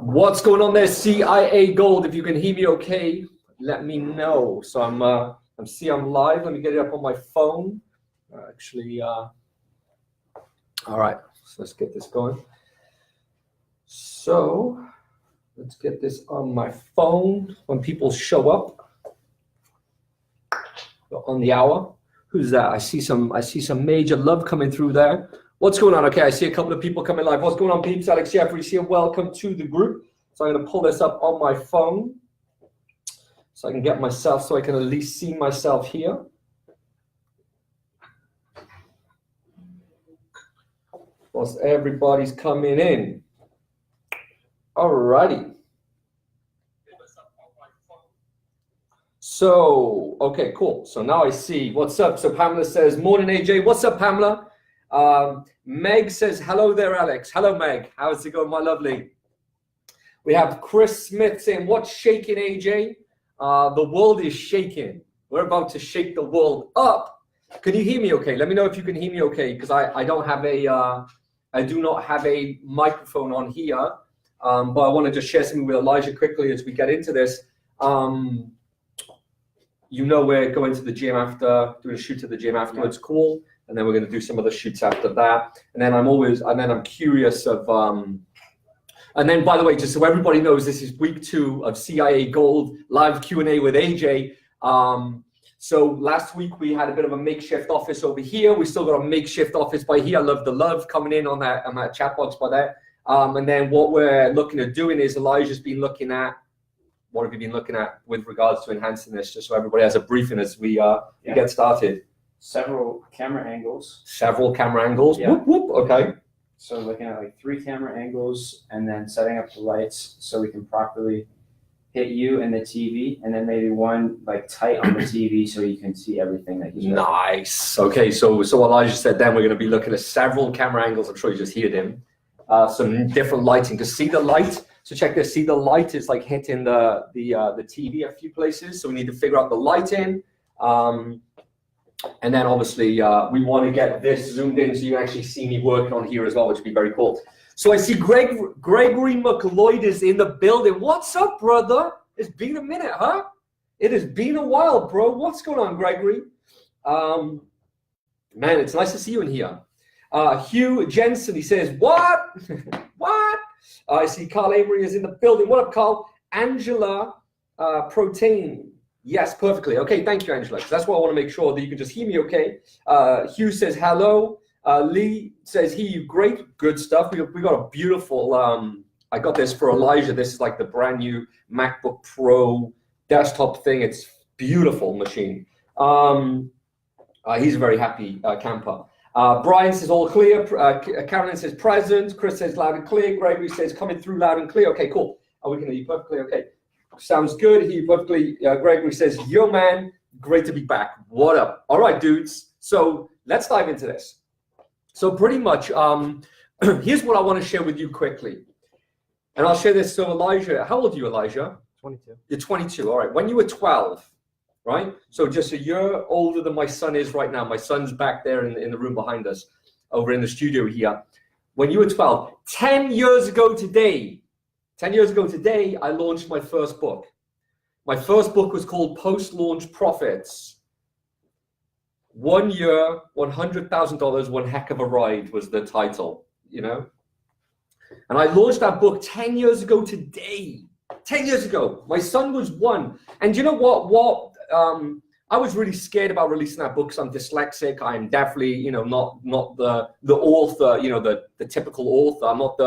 What's going on there, CIA Gold? If you can hear me okay, let me know. So I'm live. Let me get it up on my phone. All right, so let's get this going. So let's get this on my phone when people show up on the hour. Who's that? I see some major love coming through there. What's going on? Okay, I see a couple of people coming live. What's going on, peeps? Alex Jeffries here. Welcome to the group. So I'm going to pull this up on my phone so I can get myself, so I can at least see myself here. Whilst everybody's coming in. Alrighty. So, okay, cool. So now I see. What's up? So Pamela says, morning, AJ. What's up, Pamela? Meg says, hello there, Alex. Hello, Meg. How's it going, my lovely? We have Chris Smith saying, what's shaking, AJ? The world is shaking. We're about to shake the world up. Can you hear me okay? Let me know if you can hear me okay, because I do not have a microphone on here. But I want to just share something with Elijah quickly as we get into this. You know, we're going to the gym after, doing a shoot at the gym afterwards, cool. And then we're going to do some other shoots after that. And then I'm curious of, and then, by the way, just so everybody knows, this is week 2 of CIA Gold live Q&A with AJ. So last week we had a bit of a makeshift office over here. We still got a makeshift office by here. I love the love coming in on that chat box by there. And then what we're looking at doing is Elijah's been looking at, what have you been looking at with regards to enhancing this, just so everybody has a briefing as we get started. Several camera angles. Several camera angles. Yeah. Whoop, whoop. Okay. So looking at like 3 camera angles and then setting up the lights so we can properly hit you and the TV, and then maybe one like tight on the TV so you can see everything that he's doing. Nice. Okay, so Elijah said then we're going to be looking at several camera angles. I'm sure you just heard him. Some different lighting. To see the light, so check this. See the light is like hitting the TV a few places. So we need to figure out the lighting. And then obviously we want to get this zoomed in so you can actually see me working on here as well, which would be very cool. So I see Gregory McLeod is in the building. What's up, brother? It's been a minute, huh? It has been a while, bro. What's going on, Gregory? Man, it's nice to see you in here. Hugh Jensen, he says, what? What? I see Carl Avery is in the building. What up, Carl? Angela Protein. Yes, perfectly. Okay, thank you, Angela. That's why I want to make sure that you can just hear me okay. Hugh says hello. Lee says, hear you great. Good stuff. We got a beautiful, I got this for Elijah. This is like the brand new MacBook Pro desktop thing. It's beautiful machine. He's a very happy camper. Brian says all clear. Carolyn says present. Chris says loud and clear. Gregory says coming through loud and clear. Okay, cool. We can hear you perfectly. Okay. Sounds good. He perfectly. Gregory says, yo, man, great to be back. What up? All right, dudes. So let's dive into this. So pretty much, here's what I want to share with you quickly. And I'll share this. So Elijah, how old are you, Elijah? 22. You're 22. All right. When you were 12, right? So just a year older than my son is right now. My son's back there in the room behind us, over in the studio here. When you were 12, 10 years ago today, I launched my first book. My first book was called Post-Launch Profits. 1 year, $100,000, one heck of a ride was the title, you know? And I launched that book 10 years ago today. 10 years ago. My son was 1. And you know what? I was really scared about releasing that book because I'm dyslexic. I'm definitely, you know, not the author, you know, the typical author. I'm not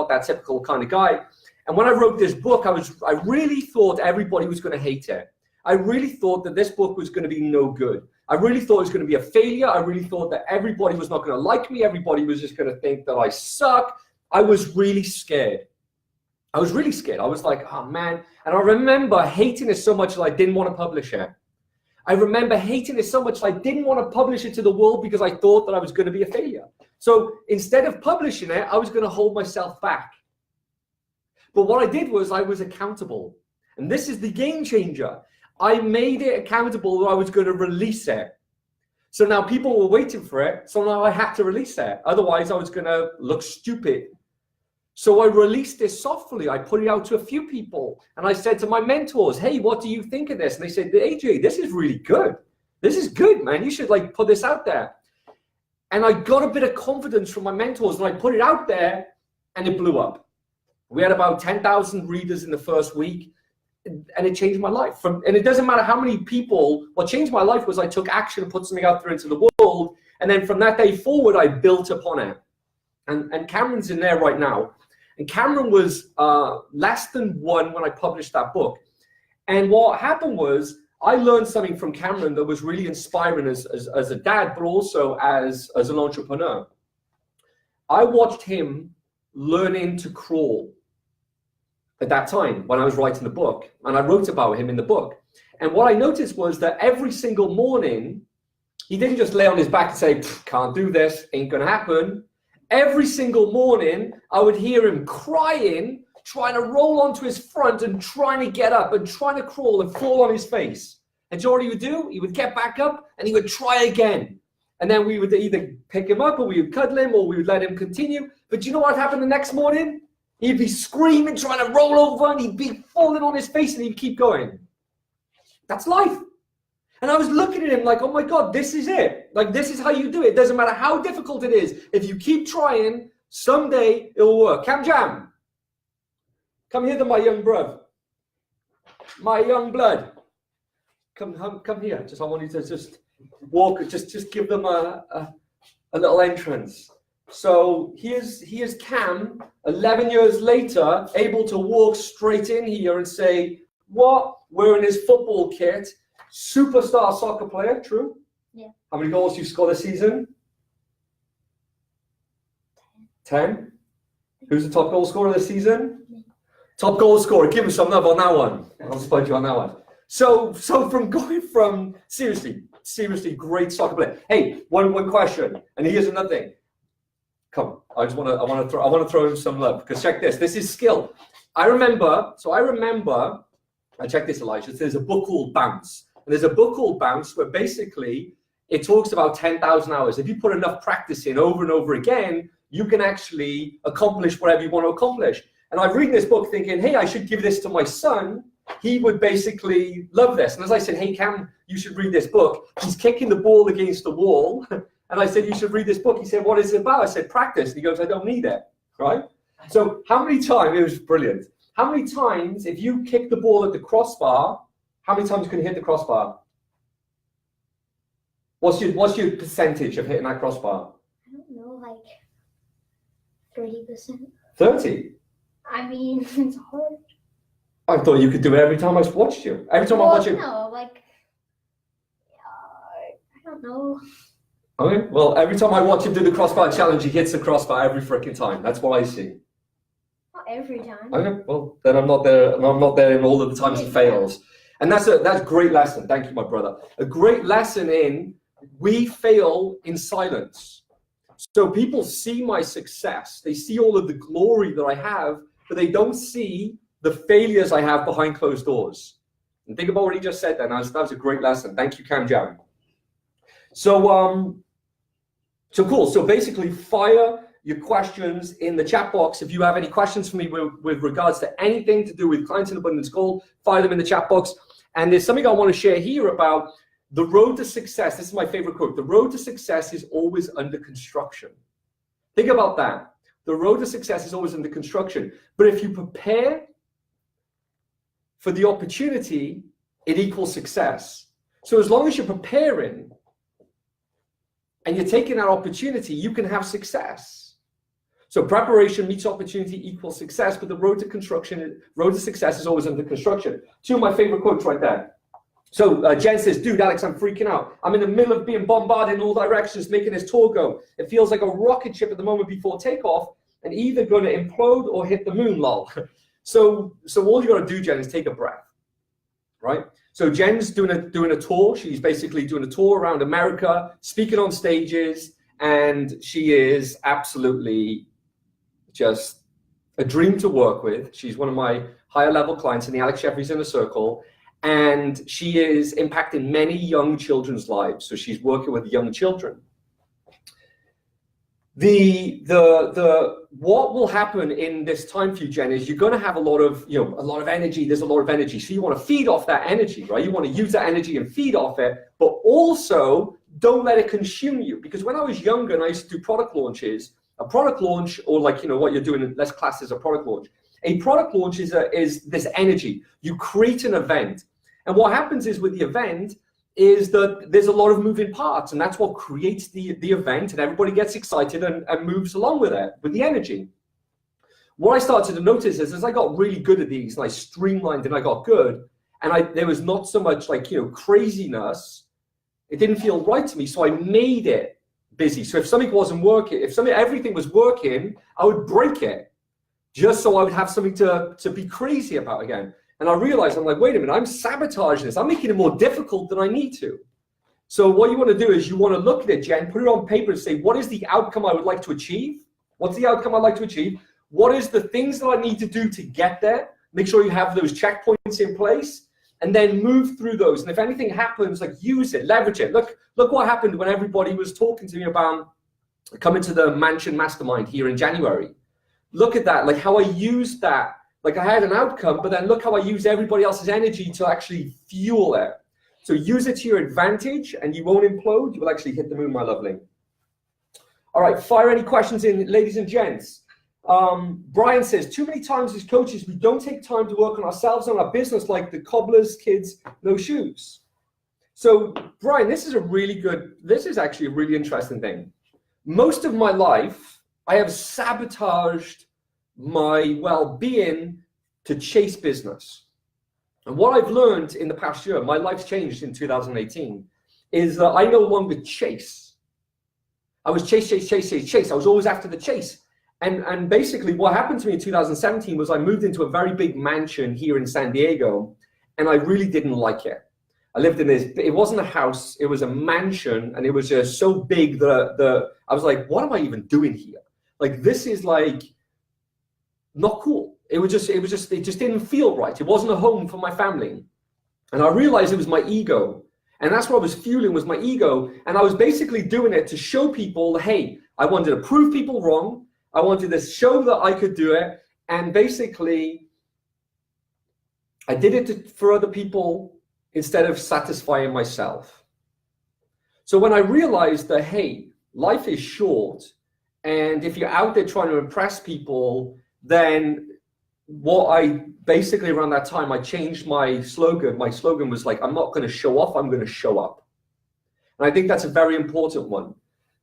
that typical kind of guy. And when I wrote this book, I really thought everybody was going to hate it. I really thought that this book was going to be no good. I really thought it was going to be a failure. I really thought that everybody was not going to like me. Everybody was just going to think that I suck. I was really scared. I was like, oh man. And I remember hating it so much that I didn't want to publish it. I remember hating it so much that I didn't want to publish it to the world because I thought that I was going to be a failure. So instead of publishing it, I was going to hold myself back. But what I did was I was accountable. And this is the game changer. I made it accountable that I was going to release it. So now people were waiting for it. So now I had to release it. Otherwise, I was going to look stupid. So I released this softly. I put it out to a few people, and I said to my mentors, hey, what do you think of this? And they said, AJ, this is really good. This is good, man. You should like put this out there. And I got a bit of confidence from my mentors, and I put it out there, and it blew up. We had about 10,000 readers in the first week, and it changed my life. And it doesn't matter how many people, what changed my life was I took action and put something out there into the world, and then from that day forward, I built upon it. And Cameron's in there right now. And Cameron was less than 1 when I published that book. And what happened was I learned something from Cameron that was really inspiring as a dad, but also as an entrepreneur. I watched him learning to crawl at that time when I was writing the book. And I wrote about him in the book. And what I noticed was that every single morning, he didn't just lay on his back and say, can't do this, ain't gonna happen. Every single morning, I would hear him crying, trying to roll onto his front and trying to get up and trying to crawl and fall on his face. And you know what he would do? He would get back up and he would try again. And then we would either pick him up or we would cuddle him or we would let him continue. But you know what happened the next morning? He'd be screaming, trying to roll over, and he'd be falling on his face, and he'd keep going. That's life. And I was looking at him like, oh my God, this is it. Like, this is how you do it. It doesn't matter how difficult it is. If you keep trying, someday it'll work. Cam Jam, come here to my young bruv. My young blood. Come here. I want you to just walk, just give them a little entrance. So here's Cam, 11 years later, able to walk straight in here and say, what? Wearing his football kit. Superstar soccer player, true? Yeah. How many goals you scored this season? 10. Who's the top goal scorer this season? Me. Top goal scorer. Give him some love on that one. I'll spot you on that one. So from going from seriously great soccer player. Hey, one question, and here's another thing. Come, I want to throw him some love, because check this. This is skill. I remember. I check this, Elijah. There's a book called Bounce. And there's a book called Bounce where basically it talks about 10,000 hours. If you put enough practice in over and over again, you can actually accomplish whatever you want to accomplish. And I read this book thinking, hey, I should give this to my son. He would basically love this. And as I said, hey, Cam, you should read this book. He's kicking the ball against the wall. And I said, you should read this book. He said, what is it about? I said, practice. And he goes, I don't need it, right? So how many times, it was brilliant. How many times, if you kick the ball at the crossbar, how many times can you hit the crossbar? What's your percentage of hitting that crossbar? I don't know, like 30%. 30? I mean, it's hard. I thought you could do it every time I watched you. Every time I watch you. No, like, I don't know. Okay, well, every time I watch him do the crossbar challenge, he hits the crossbar every freaking time. That's what I see. Not every time. Okay, well, then I'm not there, and I'm not there in all of the times he fails. And that's a great lesson. Thank you, my brother. A great lesson in we fail in silence. So people see my success. They see all of the glory that I have, but they don't see the failures I have behind closed doors. And think about what he just said then. That was a great lesson. Thank you, Cam Jam. So cool. So basically, fire your questions in the chat box. If you have any questions for me with regards to anything to do with Clients in Abundance Gold, fire them in the chat box. And there's something I want to share here about the road to success. This is my favorite quote. The road to success is always under construction. Think about that. The road to success is always under construction. But if you prepare for the opportunity, it equals success. So as long as you're preparing and you're taking that opportunity, you can have success. So preparation meets opportunity equals success, but the road to success is always under construction. Two of my favorite quotes right there. So Jen says, dude, Alex, I'm freaking out. I'm in the middle of being bombarded in all directions, making this tour go. It feels like a rocket ship at the moment before takeoff and either going to implode or hit the moon, lol. So all you got to do, Jen, is take a breath, right? So Jen's doing a tour. She's basically doing a tour around America, speaking on stages, and she is absolutely just a dream to work with. She's one of my higher level clients in the Alex Jeffries Inner Circle, and she is impacting many young children's lives. So she's working with young children. what will happen in this time for you, Jen, is you're going to have a lot of energy. There's a lot of energy. So you want to feed off that energy, right? You want to use that energy and feed off it, but also don't let it consume you. Because when I was younger and I used to do product launches, a product launch, or like, what you're doing, let's class as a product launch. A product launch is this energy. You create an event. And what happens is with the event is that there's a lot of moving parts, and that's what creates the event, and everybody gets excited and moves along with it, with the energy. What I started to notice is as I got really good at these, and I streamlined and I got good, and there was not so much like, craziness, it didn't feel right to me, so I made it busy. So if something wasn't working, everything was working, I would break it, just so I would have something to be crazy about again. And I realized, I'm like, wait a minute, I'm sabotaging this. I'm making it more difficult than I need to. So what you want to do is you want to look at it, Jen, put it on paper and say, what is the outcome I would like to achieve? What's the outcome I'd like to achieve? What is the things that I need to do to get there? Make sure you have those checkpoints in place and then move through those. And if anything happens, like use it, leverage it. Look what happened when everybody was talking to me about coming to the Mansion Mastermind here in January. Look at that, like how I used that. Like I had an outcome, but then look how I use everybody else's energy to actually fuel it. So use it to your advantage and you won't implode. You will actually hit the moon, my lovely. All right, fire any questions in, ladies and gents. Brian says, too many times as coaches, we don't take time to work on ourselves and our business like the cobbler's kids, no shoes. So Brian, this is actually a really interesting thing. Most of my life, I have sabotaged my well-being to chase business. And what I've learned in the past year, my life's changed in 2018, is that I no longer chase. I was chase. I was always after the chase. And basically what happened to me in 2017 was I moved into a very big mansion here in San Diego, and I really didn't like it. I lived in this, it wasn't a house, it was a mansion, and it was just so big that I was like, what am I even doing here? Like, this is like, not cool. It just didn't feel right. It wasn't a home for my family. And I realized it was my ego. And that's what I was fueling, was my ego. And I was basically doing it to show people, hey, I wanted to prove people wrong. I wanted to show that I could do it. And basically, I did it for other people instead of satisfying myself. So when I realized that, hey, life is short, and if you're out there trying to impress people, then what I basically, around that time, I changed my slogan. My slogan was like, I'm not going to show off, I'm going to show up. And I think that's a very important one,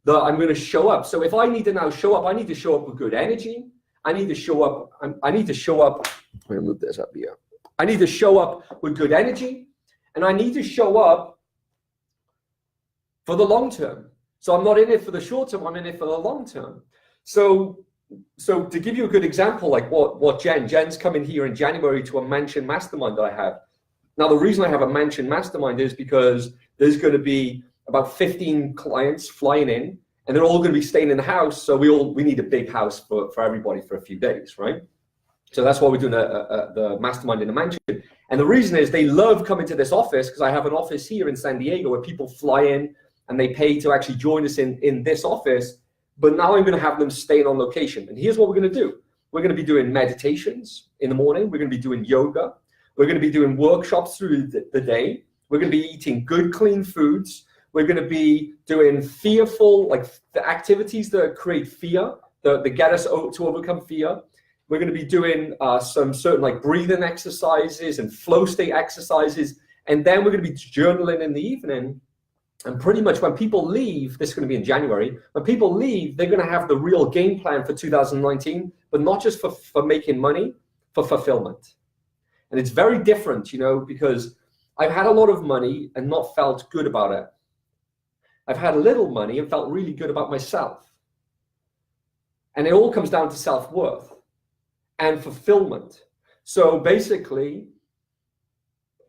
that I'm going to show up. So if I need to now show up, I need to show up with good energy. I need to show up. I'm going to move this up here. I need to show up with good energy, and I need to show up for the long term. So I'm not in it for the short term, I'm in it for the long term. So to give you a good example, like what Jen's coming here in January to a Mansion Mastermind that I have. Now, the reason I have a Mansion Mastermind is because there's going to be about 15 clients flying in, and they're all going to be staying in the house. So we need a big house for everybody for a few days, right? So that's why we're doing the Mastermind in the Mansion. And the reason is they love coming to this office, because I have an office here in San Diego where people fly in and they pay to actually join us in this office. But now I'm going to have them staying on location. And here's what we're going to do. We're going to be doing meditations in the morning. We're going to be doing yoga. We're going to be doing workshops through the day. We're going to be eating good, clean foods. We're going to be doing fearful, like the activities that create fear, that get us to overcome fear. We're going to be doing some certain like breathing exercises and flow state exercises. And then we're going to be journaling in the evening. And pretty much when people leave, this is going to be in January, when people leave, they're going to have the real game plan for 2019, but not just for making money, for fulfillment. And it's very different, because I've had a lot of money and not felt good about it. I've had a little money and felt really good about myself. And it all comes down to self-worth and fulfillment. So basically,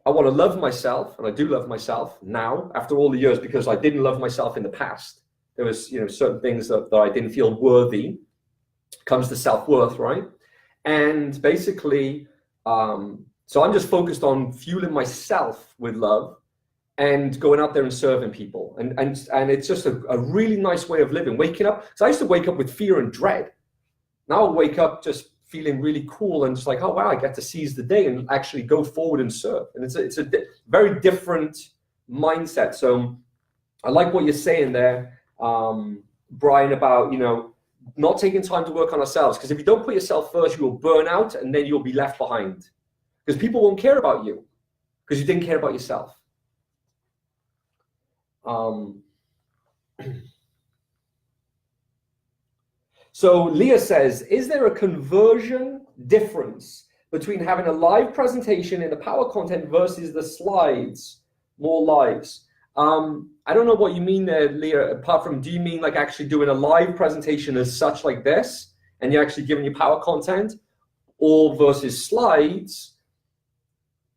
I want to love myself, and I do love myself now after all the years, because I didn't love myself in the past. There was, certain things that I didn't feel worthy. Comes to self-worth, right? And basically, so I'm just focused on fueling myself with love and going out there and serving people. And it's just a really nice way of living, waking up. Because I used to wake up with fear and dread. Now I wake up just feeling really cool and just like, oh, wow, I get to seize the day and actually go forward and serve. And it's a very different mindset. So I like what you're saying there, Brian, about, not taking time to work on ourselves. Because if you don't put yourself first, you will burn out and then you'll be left behind. Because people won't care about you because you didn't care about yourself. So Leah says, is there a conversion difference between having a live presentation in the power content versus the slides, more lives? I don't know what you mean there, Leah, apart from, do you mean like actually doing a live presentation as such like this, and you're actually giving your power content, or versus slides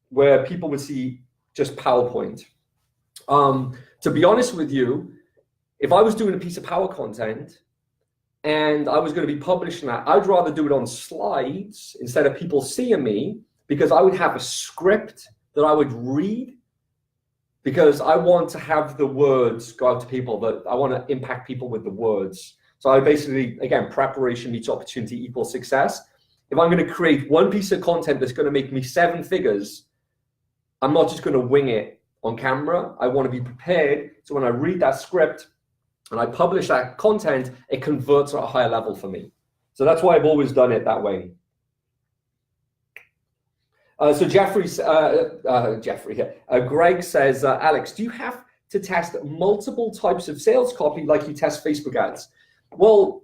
where people would see just PowerPoint? To be honest with you, if I was doing a piece of power content and I was going to be publishing that, I'd rather do it on slides instead of people seeing me, because I would have a script that I would read, because I want to have the words go out to people, that I want to impact people with the words. So I basically, again, preparation meets opportunity equals success. If I'm going to create one piece of content that's going to make me 7 figures, I'm not just going to wing it on camera. I want to be prepared. So when I read that script and I publish that content, it converts at a higher level for me. So that's why I've always done it that way. So Greg says, Alex, do you have to test multiple types of sales copy like you test Facebook ads? Well,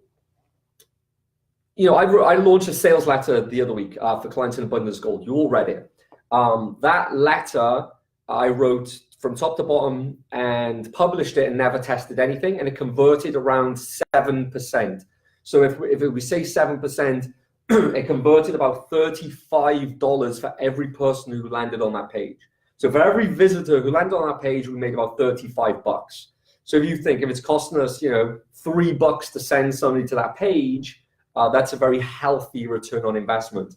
I launched a sales letter the other week for Clients in Abundance Gold. You all read it. That letter I wrote from top to bottom and published it and never tested anything, and it converted around 7%. So if we say 7%, it converted about $35 for every person who landed on that page. So for every visitor who landed on that page, we made about $35. So if you think, if it's costing us, $3 to send somebody to that page, that's a very healthy return on investment.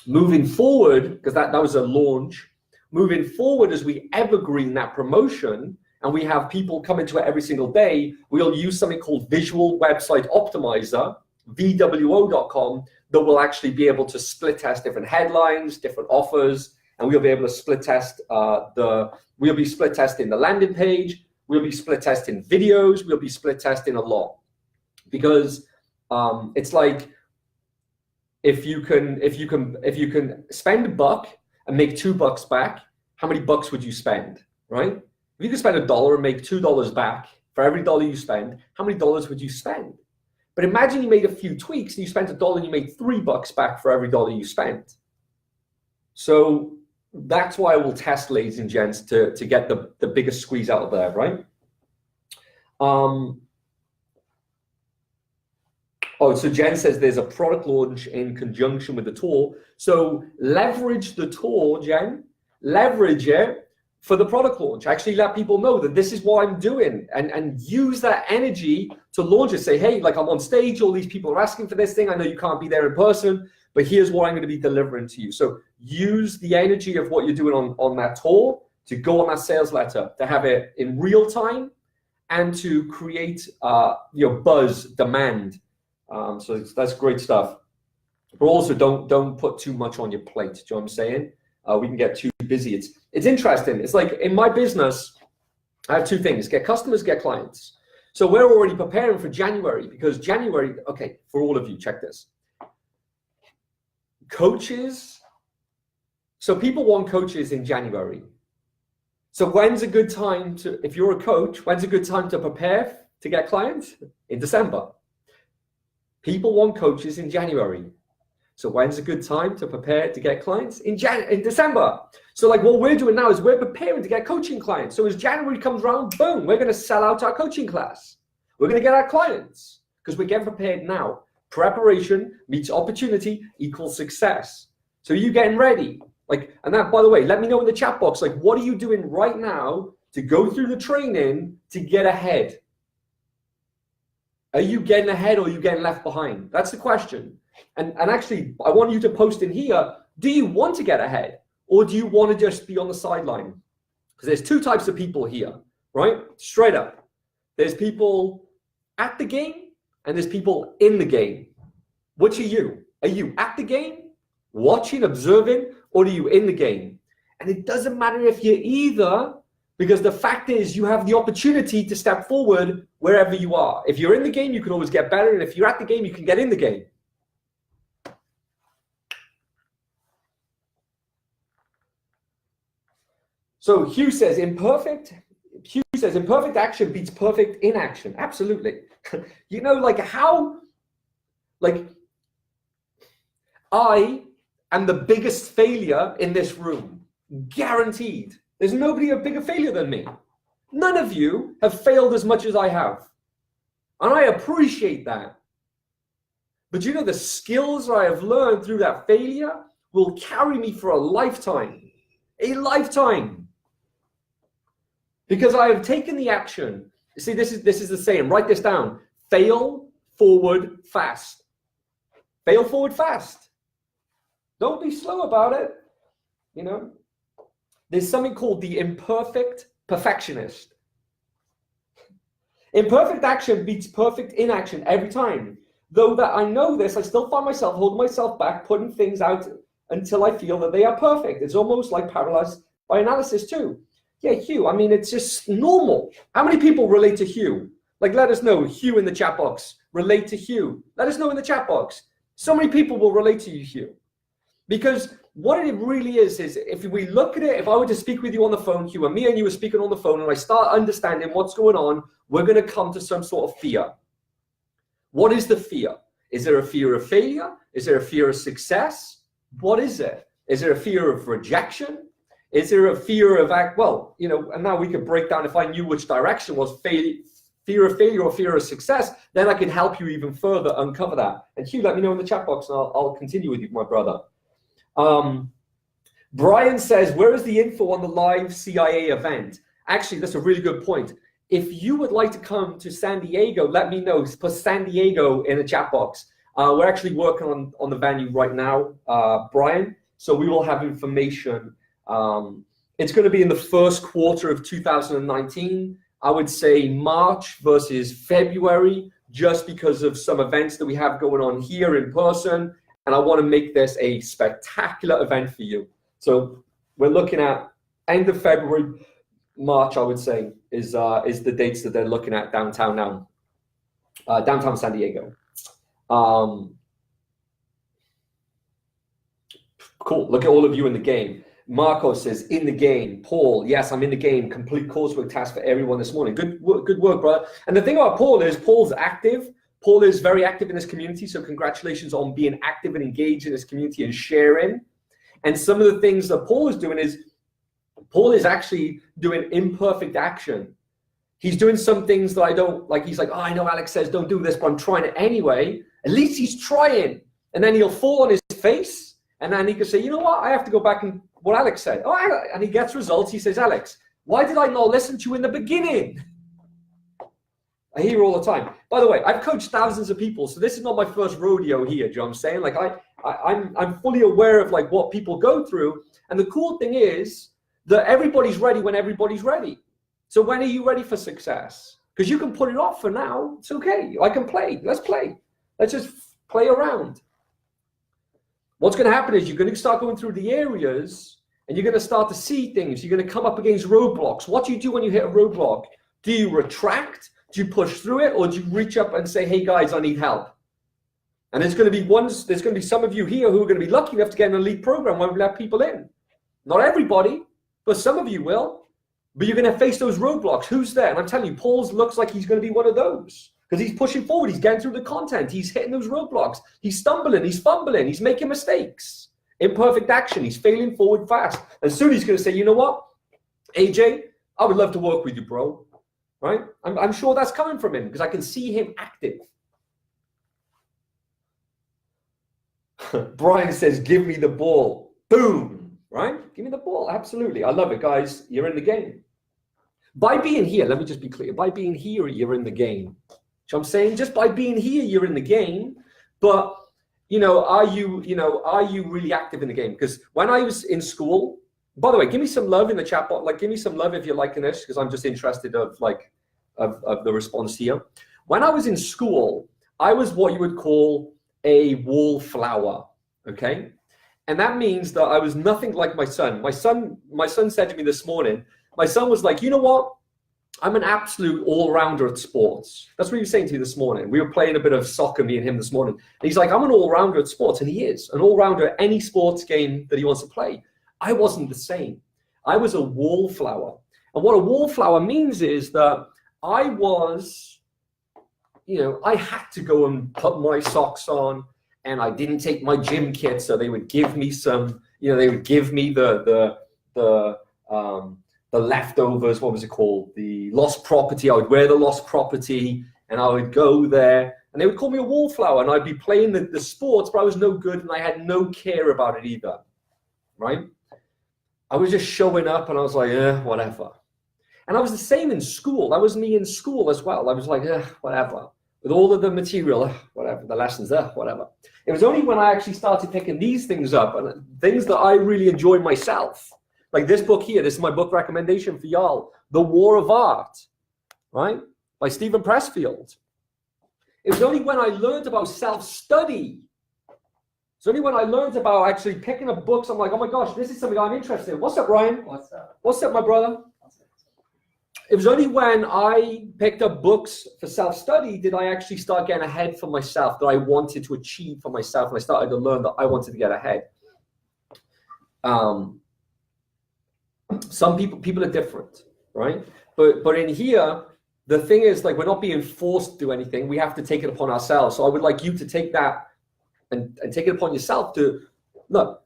Moving forward, because that was a launch, moving forward as we evergreen that promotion and we have people come into it every single day, we'll use something called Visual Website Optimizer, VWO.com, that will actually be able to split test different headlines, different offers, and we'll be able to split test we'll be split testing the landing page, we'll be split testing videos, we'll be split testing a lot. Because it's like, if you can spend $1 and make $2 back, how many bucks would you spend, right? If you could spend $1 and make $2 back for every dollar you spend, how many dollars would you spend? But imagine you made a few tweaks and you spent $1 and you made $3 back for every dollar you spent. So that's why I will test, ladies and gents, to get the biggest squeeze out of there, right? So Jen says there's a product launch in conjunction with the tour. So leverage the tour, Jen. Leverage it for the product launch. Actually let people know that this is what I'm doing, and use that energy to launch it. Say, hey, like, I'm on stage, all these people are asking for this thing. I know you can't be there in person, but here's what I'm going to be delivering to you. So use the energy of what you're doing on that tour to go on that sales letter, to have it in real time, and to create buzz, demand. So that's great stuff. But also don't put too much on your plate. Do you know what I'm saying? We can get too busy. It's interesting. It's like in my business, I have 2 things: get customers, get clients. So we're already preparing for January, because January, okay, for all of you, check this. Coaches. So people want coaches in January. So when's a good time to, if you're a coach, when's a good time to prepare to get clients? In December. People want coaches in January. So when's a good time to prepare to get clients? In December. So like what we're doing now is we're preparing to get coaching clients. So as January comes around, boom, we're going to sell out our coaching class. We're going to get our clients because we're getting prepared now. Preparation meets opportunity equals success. So you getting ready? Like, and that, by the way, let me know in the chat box, like, what are you doing right now to go through the training to get ahead? Are you getting ahead or are you getting left behind? That's the question. And actually, I want you to post in here, do you want to get ahead or do you want to just be on the sideline? Because there's two types of people here, right? Straight up. There's people at the game and there's people in the game. Which are you? Are you at the game, watching, observing, or are you in the game? And it doesn't matter if you're either, because the fact is you have the opportunity to step forward wherever you are. If you're in the game, you can always get better. And if you're at the game, you can get in the game. So Hugh says imperfect action beats perfect inaction. Absolutely. You know, like how, like I am the biggest failure in this room. Guaranteed. There's nobody a bigger failure than me. None of you have failed as much as I have. And I appreciate that. But you know, the skills I have learned through that failure will carry me for a lifetime. A lifetime. Because I have taken the action. See, this is the saying. Write this down. Fail forward fast. Fail forward fast. Don't be slow about it. You know, there's something called the imperfect perfectionist. Imperfect action beats perfect inaction every time. Though that I know this, I still find myself holding myself back, putting things out until I feel that they are perfect. It's almost like paralyzed by analysis too. Yeah, Hugh, I mean, it's just normal. How many people relate to Hugh? Like, let us know, Hugh in the chat box. Relate to Hugh. Let us know in the chat box. So many people will relate to you, Hugh. Because what it really is if we look at it, if I were to speak with you on the phone, Hugh, and me and you were speaking on the phone, and I start understanding what's going on, we're going to come to some sort of fear. What is the fear? Is there a fear of failure? Is there a fear of success? What is it? Is there a fear of rejection? Is there a fear of well, you know, and now we could break down, if I knew which direction was fear of failure or fear of success, then I can help you even further uncover that. And Hugh, let me know in the chat box and I'll continue with you, my brother. Brian says, where is the info on the live CIA event? Actually, that's a really good point. If you would like to come to San Diego, let me know. Put San Diego in the chat box. We're actually working on the venue right now, Brian. So we will have information. It's going to be in the first quarter of 2019. I would say March versus February, just because of some events that we have going on here in person. And I want to make this a spectacular event for you. So we're looking at end of February, March, I would say, is the dates that they're looking at downtown now, downtown San Diego. Cool. Look at all of you in the game. Marco says, in the game. Paul, yes, I'm in the game. Complete coursework task for everyone this morning. Good work, brother. And the thing about Paul is Paul's active. Paul is very active in this community. So congratulations on being active and engaged in this community and sharing. And some of the things that Paul is doing is, Paul is actually doing imperfect action. He's doing some things that I don't like. He's like, oh, I know Alex says don't do this, but I'm trying it anyway. At least he's trying. And then he'll fall on his face. And then he can say, you know what? I have to go back and what Alex said. Oh, and he gets results. He says, Alex, why did I not listen to you in the beginning? I hear all the time. By the way, I've coached thousands of people, so this is not my first rodeo here. Do you know what I'm saying? Like I'm fully aware of like what people go through. And the cool thing is that everybody's ready when everybody's ready. So when are you ready for success? Because you can put it off for now. It's okay. I can play. Let's play. Let's just play around. What's going to happen is you're going to start going through the areas and you're going to start to see things. You're going to come up against roadblocks. What do you do when you hit a roadblock? Do you retract? Do you push through it? Or do you reach up and say, hey guys, I need help? And there's going to be some of you here who are going to be lucky enough to get an elite program where we let people in. Not everybody, but some of you will. But you're going to face those roadblocks. Who's there? And I'm telling you, Paul's looks like he's going to be one of those. Because he's pushing forward, he's getting through the content, he's hitting those roadblocks, he's stumbling, he's fumbling, he's making mistakes. Imperfect action, he's failing forward fast. And soon he's going to say, you know what, AJ, I would love to work with you, bro. Right? I'm sure that's coming from him because I can see him active. Brian says, give me the ball. Boom. Right? Give me the ball. Absolutely. I love it, guys. You're in the game. By being here, let me just be clear. By being here, you're in the game. So I'm saying just by being here, you're in the game. But, are you really active in the game? Because when I was in school, By the way, give me some love in the chat box. Like, give me some love if you're liking this, because I'm just interested of the response here. When I was in school, I was what you would call a wallflower, okay? And that means that I was nothing like my son. My son said to me this morning, my son was like, you know what? I'm an absolute all-rounder at sports. That's what he was saying to you this morning. We were playing a bit of soccer, me and him this morning. And he's like, I'm an all-rounder at sports. And he is an all-rounder at any sports game that he wants to play. I wasn't the same. I was a wallflower. And what a wallflower means is that I was, you know, I had to go and put my socks on, and I didn't take my gym kit. So they would give me some, you know, they would give me the leftovers, what was it called? The lost property. I would wear the lost property and I would go there and they would call me a wallflower, and I'd be playing the sports, but I was no good and I had no care about it either, right? I was just showing up and I was like, whatever. And I was the same in school. That was me in school as well. I was like, whatever. With all of the material, whatever, the lessons, whatever. It was only when I actually started picking these things up and things that I really enjoy myself. Like this book here, this is my book recommendation for y'all, The War of Art, right? By Stephen Pressfield. It was only when I learned about self-study, it's only when I learned about actually picking up books, I'm like, oh my gosh, this is something I'm interested in. What's up, Ryan? What's up? What's up, my brother? It was only when I picked up books for self-study did I actually start getting ahead for myself, that I wanted to achieve for myself, and I started to learn that I wanted to get ahead. Some people are different, right? But in here, the thing is, like, we're not being forced to do anything. We have to take it upon ourselves. So I would like you to take that and take it upon yourself to look.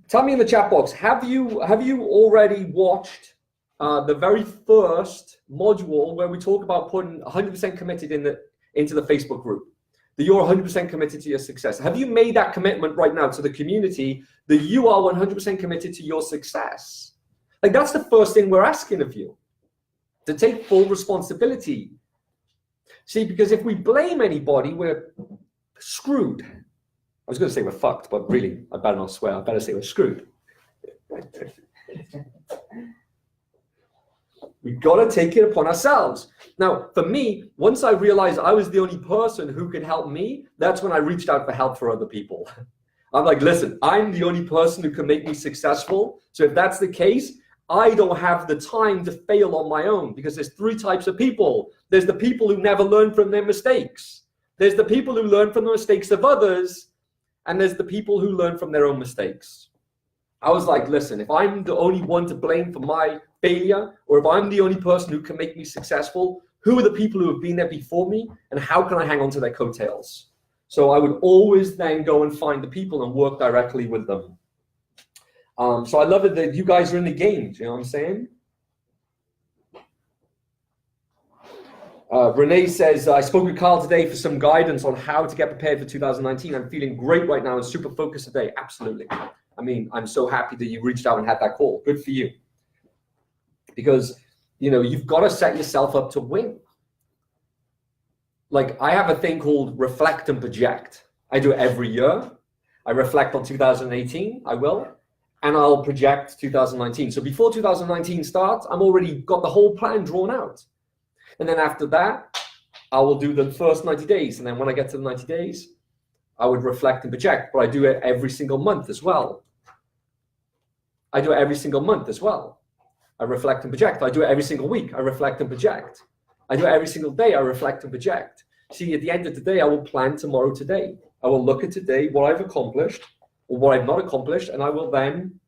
Tell me in the chat box, have you already watched the very first module where we talk about putting 100% committed into the Facebook group? That you're 100% committed to your success. Have you made that commitment right now to the community that you are 100% committed to your success? Like, that's the first thing we're asking of you, to take full responsibility. See, because if we blame anybody, we're screwed. I was going to say we're fucked, but really, I better not swear. I better say we're screwed. We've got to take it upon ourselves. Now, for me, once I realized I was the only person who could help me, that's when I reached out for help for other people. I'm like, listen, I'm the only person who can make me successful. So if that's the case, I don't have the time to fail on my own, because there's three types of people. There's the people who never learn from their mistakes. There's the people who learn from the mistakes of others. And there's the people who learn from their own mistakes. I was like, listen, if I'm the only one to blame for my failure, or if I'm the only person who can make me successful, who are the people who have been there before me, and how can I hang on to their coattails? So I would always then go and find the people and work directly with them. So I love it that you guys are in the game. Do you know what I'm saying? Renee says, I spoke with Carl today for some guidance on how to get prepared for 2019. I'm feeling great right now and super focused today. Absolutely. I mean, I'm so happy that you reached out and had that call. Good for you. Because, you know, you've got to set yourself up to win. Like, I have a thing called reflect and project. I do it every year. I reflect on 2018, I will, and I'll project 2019. So before 2019 starts, I'm already got the whole plan drawn out. And then after that, I will do the first 90 days. And then when I get to the 90 days, I would reflect and project. But I do it every single month as well. I do it every single month as well. I reflect and project. I do it every single week. I reflect and project. I do it every single day. I reflect and project. See, at the end of the day, I will plan tomorrow today. I will look at today, what I've accomplished or what I've not accomplished, and I will then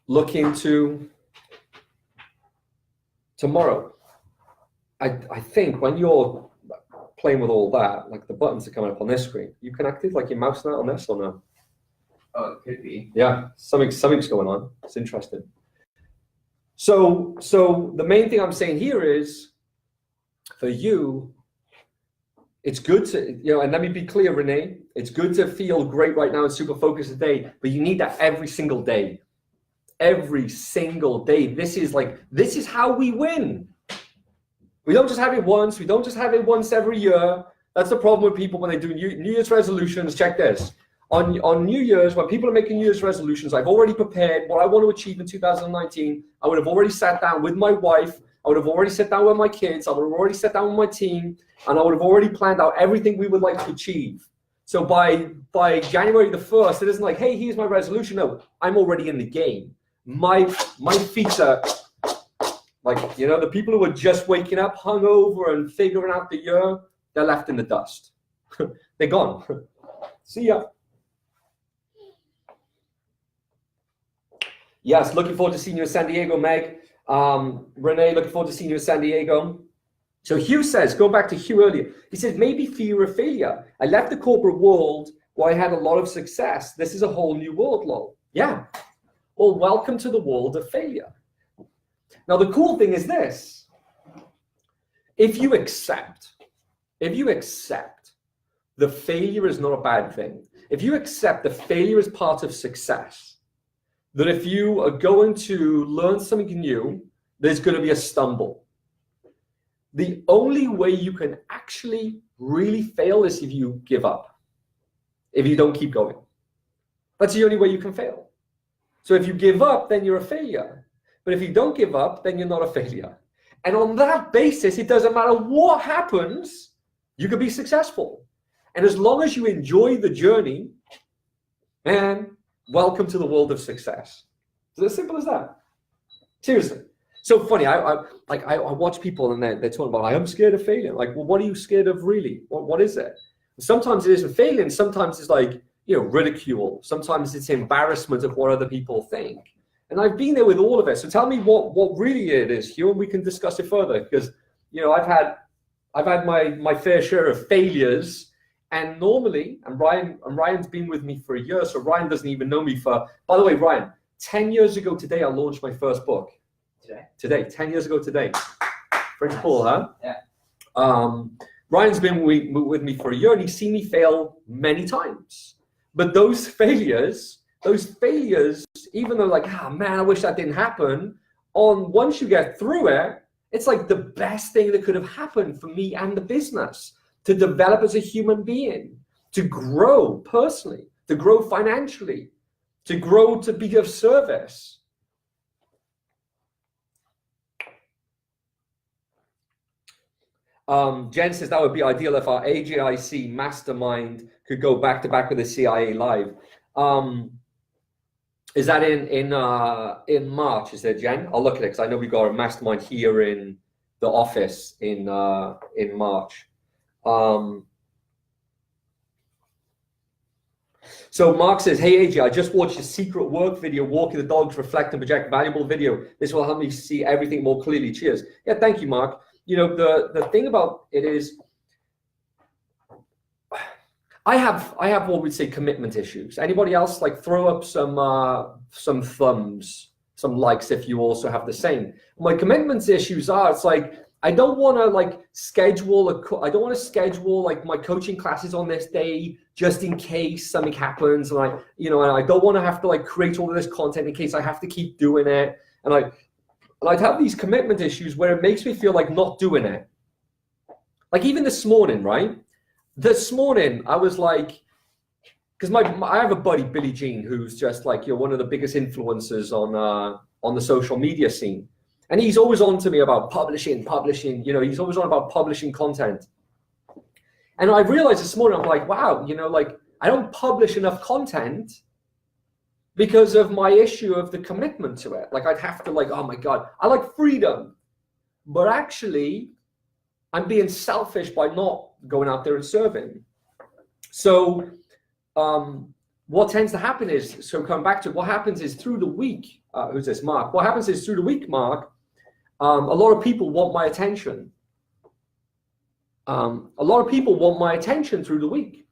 look into tomorrow. I think when you're playing with all that, like the buttons are coming up on this screen, you connected like your mouse now on this or no? Oh, it could be. Yeah, something's going on. It's interesting. So the main thing I'm saying here is, for you, it's good to, you know, and let me be clear, Renee, it's good to feel great right now and super focused today, but you need that every single day. Every single day. This is how we win. We don't just have it once. We don't just have it once every year. That's the problem with people when they do New Year's resolutions. Check this. On New Year's, when people are making New Year's resolutions, I've already prepared what I want to achieve in 2019. I would have already sat down with my wife. I would have already sat down with my kids. I would have already sat down with my team, and I would have already planned out everything we would like to achieve. So by January the 1st, it isn't like, hey, here's my resolution. No, I'm already in the game. My feet are like, you know, the people who are just waking up, hungover, and figuring out the year, they're left in the dust. They're gone. See ya. Yes, looking forward to seeing you in San Diego, Meg. Renee, looking forward to seeing you in San Diego. So Hugh says, go back to Hugh earlier. He says, maybe fear of failure. I left the corporate world where I had a lot of success. This is a whole new world, lol. Yeah. Well, welcome to the world of failure. Now, the cool thing is this. If you accept the failure is not a bad thing, if you accept the failure is part of success, that if you are going to learn something new, there's going to be a stumble. The only way you can actually really fail is if you give up, if you don't keep going. That's the only way you can fail. So if you give up, then you're a failure. But if you don't give up, then you're not a failure. And on that basis, it doesn't matter what happens, you can be successful. And as long as you enjoy the journey, man, welcome to the world of success. It's as simple as that. Seriously. So funny. I watch people and they're talking about, I'm scared of failing. Like, well, what are you scared of really? What is it? Sometimes it isn't failing. Sometimes it's like, you know, ridicule. Sometimes it's embarrassment of what other people think. And I've been there with all of it. So tell me what really it is, Hugh, and we can discuss it further. Because, you know, I've had my fair share of failures. And normally, and Ryan's been with me for a year, so Ryan doesn't even know me for, by the way, Ryan, 10 years ago today, I launched my first book. Today, 10 years ago today. Pretty cool, huh? Yeah. Ryan's been with me for a year, and he's seen me fail many times. But those failures, even though like, man, I wish that didn't happen, once you get through it, it's like the best thing that could have happened for me and the business. To develop as a human being, to grow personally, to grow financially, to grow to be of service. Jen says that would be ideal if our AGIC mastermind could go back to back with the CIA live. Is that in March? Is there, Jen? I'll look at it because I know we got a mastermind here in the office in March. So Mark says, hey AJ, I just watched a secret work video, walking the dogs, reflect and project, valuable video. This will help me see everything more clearly. Cheers. Yeah, thank you, Mark. You know, the thing about it is, I have what we'd say commitment issues. Anybody else? Like, throw up some thumbs, some likes if you also have the same. My commitments issues are, it's like, I don't want to like schedule like my coaching classes on this day just in case something happens, and I don't want to have to like create all of this content in case I have to keep doing it, and I'd have these commitment issues where it makes me feel like not doing it. Like even this morning, right? This morning I was like, because I have a buddy, Billy Jean, who's just like, one of the biggest influencers on the social media scene. And he's always on to me about publishing, he's always on about publishing content. And I realized this morning, I'm like, wow, like I don't publish enough content because of my issue of the commitment to it. Like I'd have to like, oh my God, I like freedom, but actually I'm being selfish by not going out there and serving. So what tends to happen is, so come back to what happens is through the week, who's this, Mark? What happens is through the week, Mark, a lot of people want my attention. A lot of people want my attention through the week.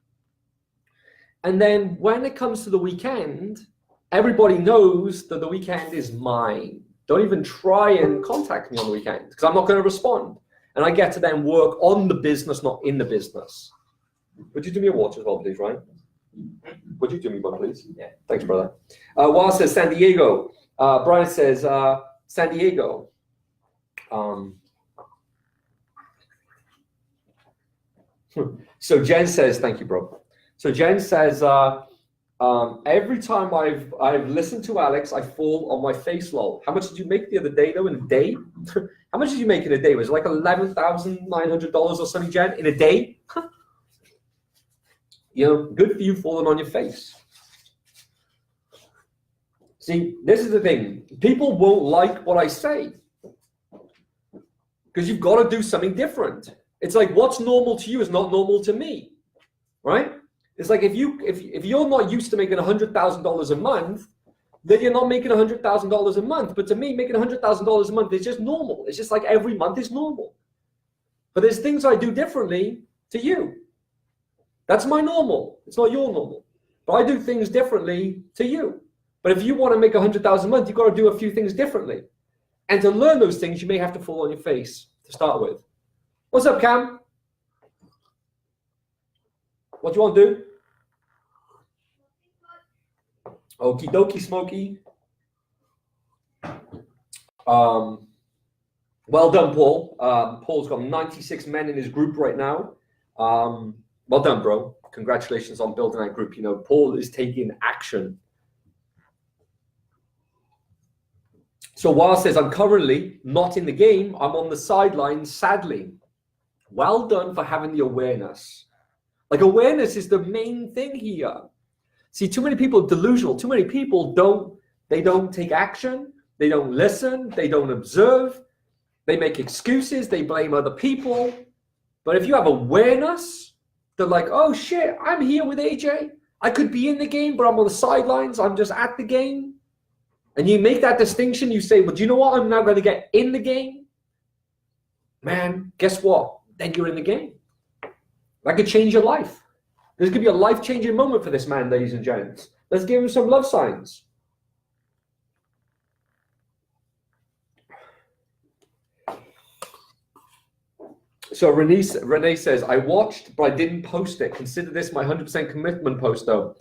And then when it comes to the weekend, everybody knows that the weekend is mine. Don't even try and contact me on the weekend because I'm not going to respond. And I get to then work on the business, not in the business. Would you do me a watch as well, please, Ryan? Would you do me one, please? Yeah. Thanks, brother. Wal says San Diego. Brian says San Diego. So Jen says, thank you, bro. So Jen says, Every time I've listened to Alex, I fall on my face, lol. How much did you make the other day, though, in a day? How much did you make in a day? Was it like $11,900 or something, Jen, in a day? You know, good for you falling on your face. See, this is the thing. People won't like what I say because you've got to do something different. It's like what's normal to you is not normal to me, right? It's like if you're not used to making $100,000 a month, then you're not making $100,000 a month. But to me, making $100,000 a month is just normal. It's just like every month is normal. But there's things I do differently to you. That's my normal. It's not your normal. But I do things differently to you. But if you want to make $100,000 a month, you've got to do a few things differently. And to learn those things, you may have to fall on your face to start with. What's up, Cam? What do you want to do? Okie dokie, Smokey. Well done, Paul. Paul's got 96 men in his group right now. Well done, bro. Congratulations on building that group. You know, Paul is taking action. So Waz says, I'm currently not in the game. I'm on the sidelines, sadly. Well done for having the awareness. Like, awareness is the main thing here. See, too many people are delusional. Too many people don't take action. They don't listen. They don't observe. They make excuses. They blame other people. But if you have awareness, they're like, oh shit, I'm here with AJ. I could be in the game, but I'm on the sidelines. I'm just at the game. And you make that distinction. You say, well, do you know what? I'm now going to get in the game. Man, guess what? Then you're in the game. That could change your life. There's going to be a life-changing moment for this man, ladies and gents. Let's give him some love signs. So Renee says, I watched, but I didn't post it. Consider this my 100% commitment post, though.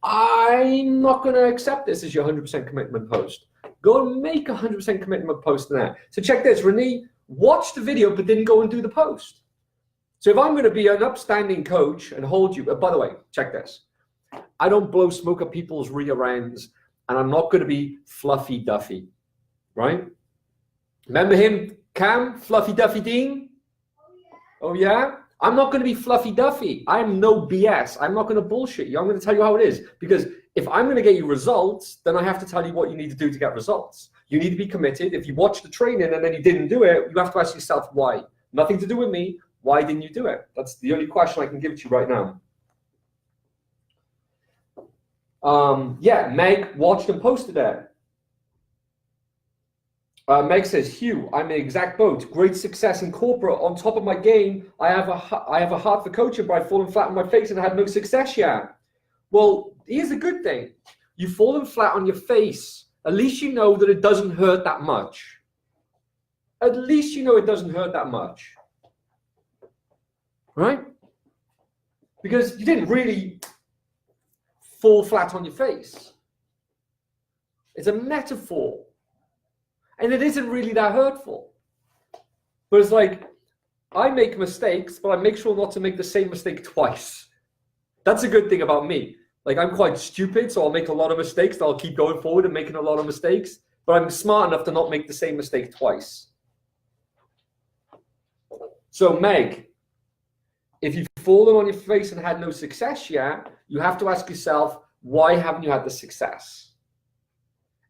I'm not going to accept this as your 100% commitment post. Go and make a 100% commitment post now. So check this. Renee watched the video, but didn't go and do the post. So if I'm going to be an upstanding coach and hold you, by the way, check this. I don't blow smoke at people's rear ends, and I'm not going to be Fluffy Duffy, right? Remember him, Cam, Fluffy Duffy Dean? Oh, yeah? I'm not going to be Fluffy Duffy. I'm no BS. I'm not going to bullshit you. I'm going to tell you how it is. Because if I'm going to get you results, then I have to tell you what you need to do to get results. You need to be committed. If you watch the training and then you didn't do it, you have to ask yourself why. Nothing to do with me. Why didn't you do it? That's the only question I can give to you right now. Yeah, Meg watched and posted it. Meg says, Hugh, I'm in the exact boat. Great success in corporate. On top of my game, I have a heart for coaching, but I've fallen flat on my face and had no success yet. Well, here's a good thing. You've fallen flat on your face. At least you know that it doesn't hurt that much. At least you know it doesn't hurt that much. Right? Because you didn't really fall flat on your face. It's a metaphor. And it isn't really that hurtful. But it's like, I make mistakes, but I make sure not to make the same mistake twice. That's a good thing about me. Like, I'm quite stupid, so I'll make a lot of mistakes, and I'll keep going forward and making a lot of mistakes. But I'm smart enough to not make the same mistake twice. So, Meg, if you've fallen on your face and had no success yet, you have to ask yourself, why haven't you had the success?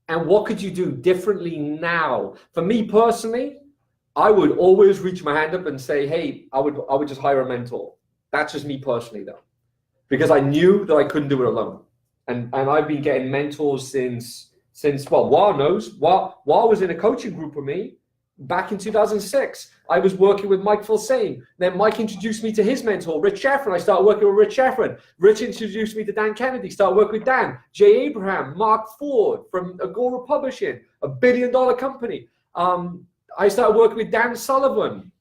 And what could you do differently now? For me personally, I would always reach my hand up and say, hey, I would just hire a mentor. That's just me personally, though. Because I knew that I couldn't do it alone. And I've been getting mentors since well, Wa knows. Wa was in a coaching group with me back in 2006. I was working with Mike Filsaime. Then Mike introduced me to his mentor, Rich Sheffrin. I started working with Rich Sheffrin. Rich introduced me to Dan Kennedy. Started working with Dan. Jay Abraham, Mark Ford from Agora Publishing, $1 billion company. I started working with Dan Sullivan.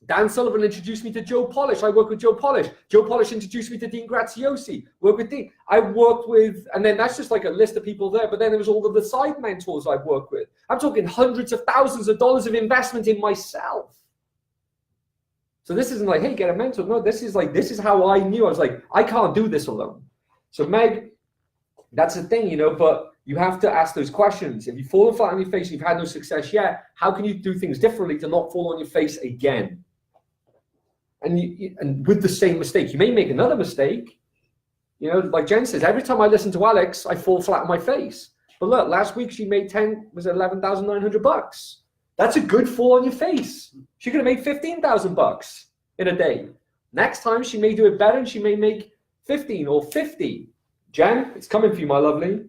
Dan Sullivan introduced me to Joe Polish. I worked with Joe Polish. Joe Polish introduced me to Dean Graziosi. Worked with Dean. I worked with, and then that's just like a list of people there, but then there was all of the side mentors I've worked with. I'm talking hundreds of thousands of dollars of investment in myself. So this isn't like, hey, get a mentor. No, this is how I knew. I was like, I can't do this alone. So Meg, That's the thing, you know, but you have to ask those questions. If you've fallen flat on your face and you've had no success yet, how can you do things differently to not fall on your face again? And with the same mistake, you may make another mistake. You know, like Jen says, every time I listen to Alex, I fall flat on my face. But look, last week she made $11,900. That's a good fall on your face. She could have made $15,000 in a day. Next time she may do it better and she may make 15 or 50. Jen, it's coming for you, my lovely.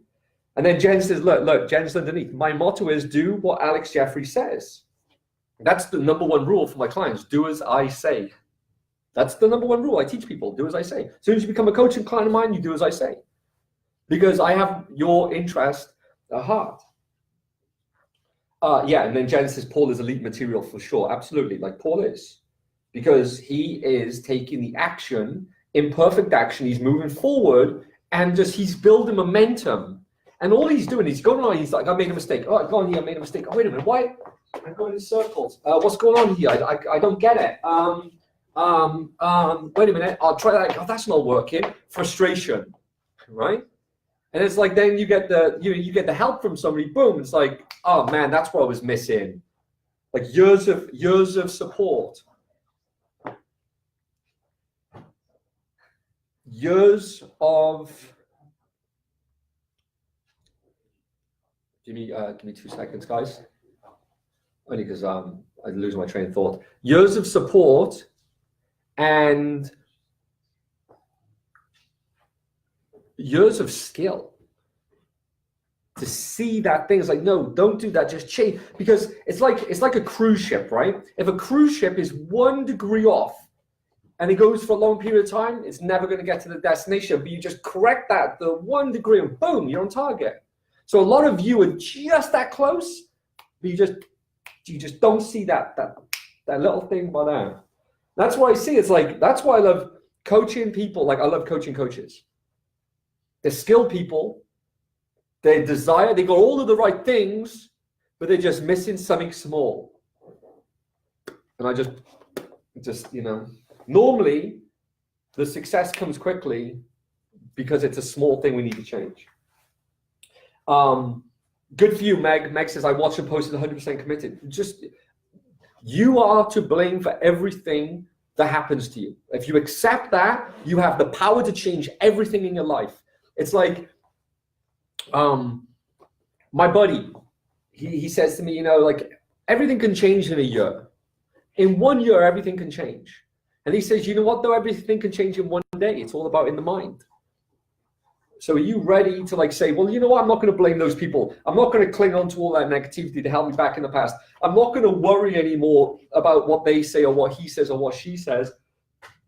And then Jen says, look, Jen's underneath. My motto is do what Alex Jeffrey says. That's the number one rule for my clients. Do as I say. That's the number one rule I teach people. Do as I say. As soon as you become a coaching client of mine, you do as I say. Because I have your interest at heart. Yeah, and then Jen says, Paul is elite material for sure. Absolutely, like Paul is. Because he is taking the action, imperfect action, he's moving forward, and he's building momentum. And all he's doing is going on, he's like, I made a mistake. Oh, go on here, I made a mistake. Oh, wait a minute, why? I'm going in circles. What's going on here? I don't get it. Wait a minute, I'll try that. Oh, that's not working. Frustration, right? And it's like then you get the help from somebody. Boom! It's like, oh man, that's what I was missing. Like years of support, years of. Give me 2 seconds, guys. Only because I lose my train of thought. Years of support and years of skill to see that thing. It's like, no, don't do that, just change. Because it's like a cruise ship, right? If a cruise ship is 1 degree off and it goes for a long period of time, it's never going to get to the destination. But you just correct that, the 1 degree, and boom, you're on target. So a lot of you are just that close, but you just don't see that little thing by there. That's what I see. It's like, that's why I love coaching people. Like I love coaching coaches. They're skilled people. They got all of the right things, but they're just missing something small. And I just, you know, normally the success comes quickly because it's a small thing we need to change. Good for you, Meg. Meg says, I watched and posted 100% committed. You are to blame for everything that happens to you. If you accept that, you have the power to change everything in your life. It's like, my buddy, he says to me, you know, like everything can change in a year. In 1 year, everything can change. And he says, you know what, though, everything can change in 1 day. It's all about in the mind. So are you ready to like say, well, you know what, I'm not going to blame those people. I'm not going to cling on to all that negativity to help me back in the past. I'm not going to worry anymore about what they say or what he says or what she says.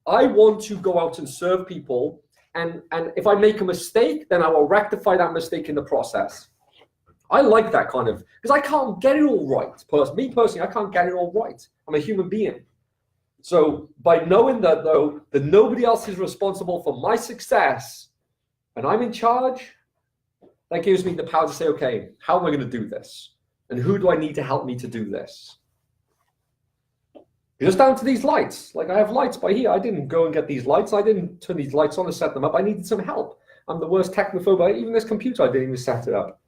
I want to go out and serve people. And if I make a mistake, then I will rectify that mistake in the process. I like that kind of, because I can't get it all right. Me personally, I can't get it all right. I'm a human being. So by knowing that, though, that nobody else is responsible for my success, and I'm in charge, that gives me the power to say, okay, how am I going to do this? And who do I need to help me to do this? Just down to these lights. Like I have lights by here. I didn't go and get these lights. I didn't turn these lights on and set them up. I needed some help. I'm the worst technophobe. Even this computer, I didn't even set it up.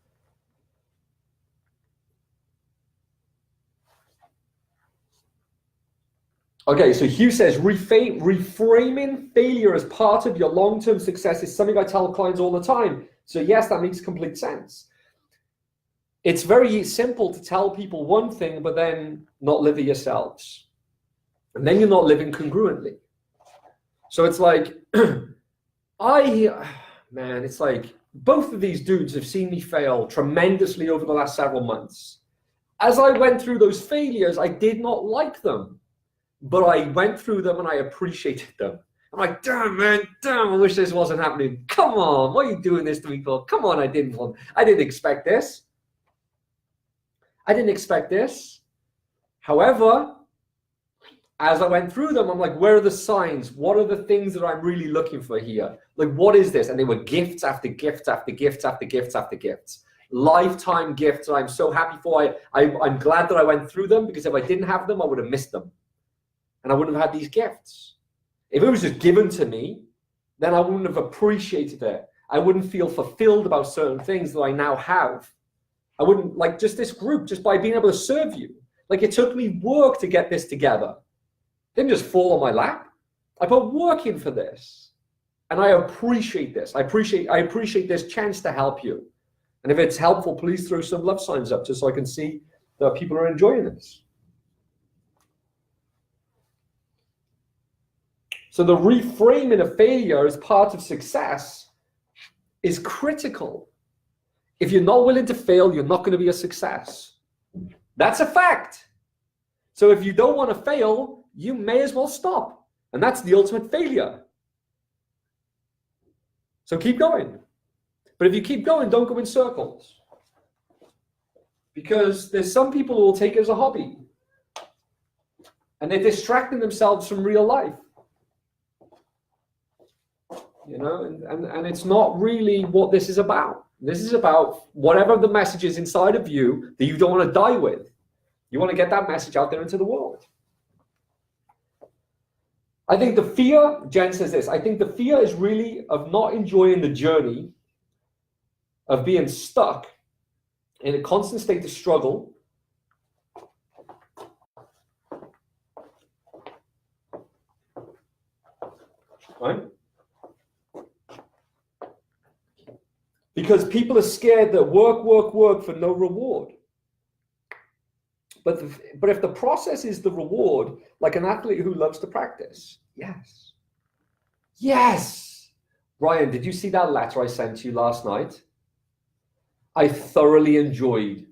Okay, so Hugh says, reframing failure as part of your long-term success is something I tell clients all the time. So yes, that makes complete sense. It's very simple to tell people one thing, but then not live it yourselves. And then you're not living congruently. So it's like, it's like both of these dudes have seen me fail tremendously over the last several months. As I went through those failures, I did not like them. But I went through them and I appreciated them. I'm like, damn, man, I wish this wasn't happening. Come on, why are you doing this to me for? Come on, I didn't expect this. I didn't expect this. However, as I went through them, I'm like, where are the signs? What are the things that I'm really looking for here? Like, what is this? And they were gifts after gifts after gifts after gifts after gifts. Lifetime gifts that I'm so happy for. I'm glad that I went through them, because if I didn't have them, I would have missed them. And I wouldn't have had these gifts. If it was just given to me, then I wouldn't have appreciated it. I wouldn't feel fulfilled about certain things that I now have. I wouldn't, like, just this group, just by being able to serve you. Like, it took me work to get this together. It didn't just fall on my lap. I put work in for this. And I appreciate this. I appreciate this chance to help you. And if it's helpful, please throw some love signs up just so I can see that people are enjoying this. So the reframing of failure as part of success is critical. If you're not willing to fail, you're not going to be a success. That's a fact. So if you don't want to fail, you may as well stop. And that's the ultimate failure. So keep going. But if you keep going, don't go in circles. Because there's some people who will take it as a hobby. And they're distracting themselves from real life. You know, and it's not really what this is about. This is about whatever the message is inside of you that you don't want to die with. You want to get that message out there into the world. I think the fear, Jen says this, I think the fear is really of not enjoying the journey, of being stuck in a constant state of struggle. Right? Because people are scared that work for no reward. But if the process is the reward, like an athlete who loves to practice, yes. Yes. Ryan, did you see that letter I sent you last night? I thoroughly enjoyed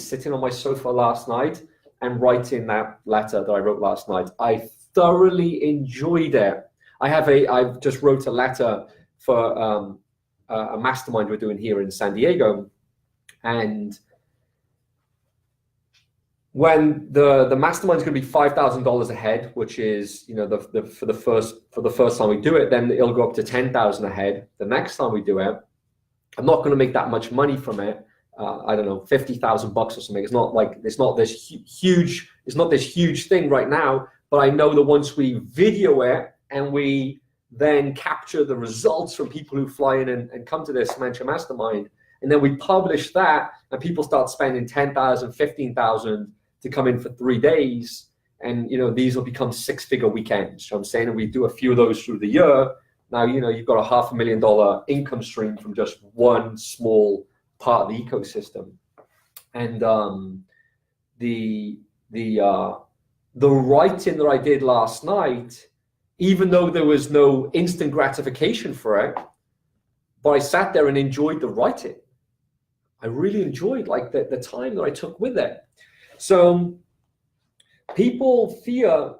sitting on my sofa last night and writing that letter that I wrote last night. I thoroughly enjoyed it. I've just wrote a letter for a mastermind we're doing here in San Diego, and when the mastermind is going to be $5,000 a head, which is, you know, for the first time we do it, then it'll go up to 10,000 a head. The next time we do it, I'm not going to make that much money from it. I don't know, $50,000 or something. It's not this huge thing right now. But I know that once we video it and we then capture the results from people who fly in and come to this Mentor Mastermind, and then we publish that, and people start spending $10,000, $15,000 to come in for 3 days, and, you know, these will become six-figure weekends. So I'm saying, and we do a few of those through the year. Now, you know, you've got a $500,000 income stream from just one small part of the ecosystem. And the writing that I did last night, even though there was no instant gratification for it, but I sat there and enjoyed the writing. I really enjoyed, like, the time that I took with it. So people fear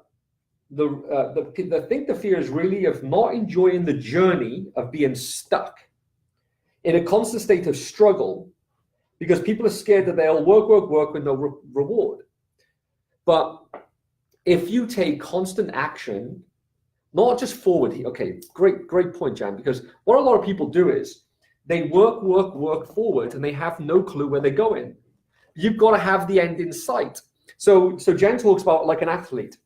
the fear is really of not enjoying the journey of being stuck in a constant state of struggle, because people are scared that they'll work with no reward. But if you take constant action, not just forward, okay, great point, Jan, because what a lot of people do is they work forward and they have no clue where they're going. You've got to have the end in sight. So Jen talks about like an athlete.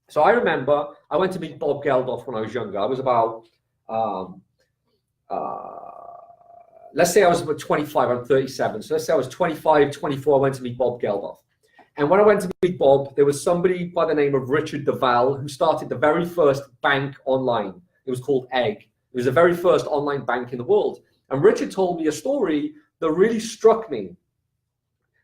So I remember I went to meet Bob Geldof when I was younger. I was about, let's say I was about 25, I'm 37. So let's say I was 25, 24, I went to meet Bob Geldof. And when I went to meet Bob, there was somebody by the name of Richard Duval who started the very first bank online. It was called Egg. It was the very first online bank in the world. And Richard told me a story that really struck me.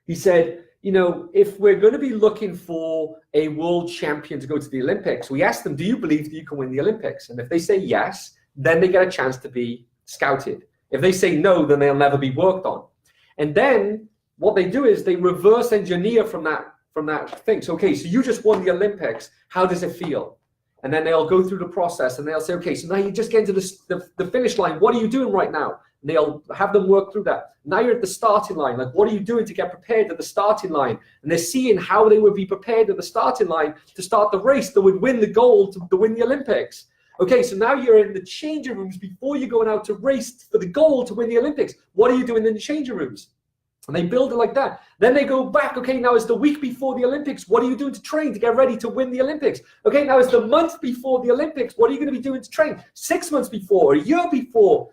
He said, you know, if we're going to be looking for a world champion to go to the Olympics, we ask them, do you believe that you can win the Olympics? And if they say yes, then they get a chance to be scouted. If they say no, then they'll never be worked on. And then what they do is they reverse engineer from that thing. So, okay, so you just won the Olympics. How does it feel? And then they'll go through the process and they'll say, okay, so now you just get into the finish line. What are you doing right now? And they'll have them work through that. Now you're at the starting line. Like, what are you doing to get prepared at the starting line? And they're seeing how they would be prepared at the starting line to start the race that would win the gold to win the Olympics. Okay, so now you're in the changing rooms before you're going out to race for the gold to win the Olympics. What are you doing in the changing rooms? And they build it like that. Then they go back. Okay, now it's the week before the Olympics. What are you doing to train to get ready to win the Olympics? Okay, now it's the month before the Olympics. What are you going to be doing to train? 6 months before, a year before,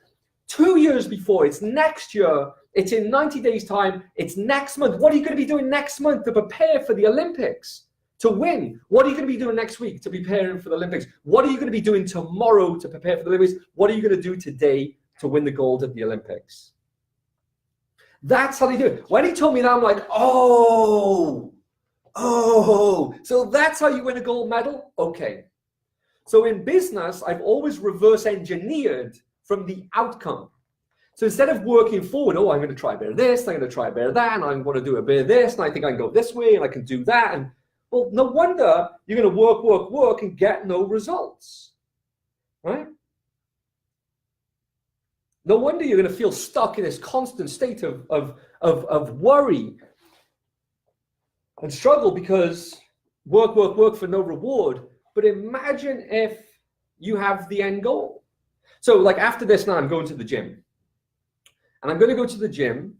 2 years before. It's next year. It's in 90 days' time. It's next month. What are you going to be doing next month to prepare for the Olympics? To win? What are you going to be doing next week to prepare for the Olympics? What are you going to be doing tomorrow to prepare for the Olympics? What are you going to do today to win the gold at the Olympics? That's how they do it. When he told me that, I'm like, oh, so that's how you win a gold medal? Okay. So in business, I've always reverse engineered from the outcome. So instead of working forward, I'm going to try a bit of this, I'm going to try a bit of that, and I'm going to do a bit of this, and I think I can go this way, and I can do that. And well, no wonder you're going to work, and get no results, right? No wonder you're going to feel stuck in this constant state of worry and struggle because work for no reward. But imagine if you have the end goal. So like after this now, I'm going to the gym. And I'm going to go to the gym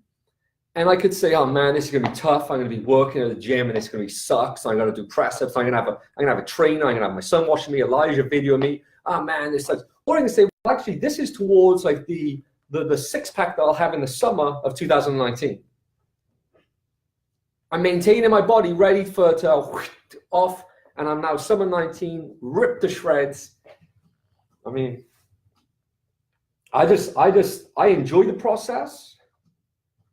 and I could say, oh man, this is going to be tough. I'm going to be working at the gym and it's going to be sucks. I'm going to do press ups. I'm going to have a trainer. I'm going to have my son watching me, Elijah videoing me. Oh man, this sucks. Or I can say, well, actually, this is towards like the six pack that I'll have in the summer of 2019. I'm maintaining my body ready for it to off. And I'm now summer 19, ripped to shreds. I mean, I enjoy the process,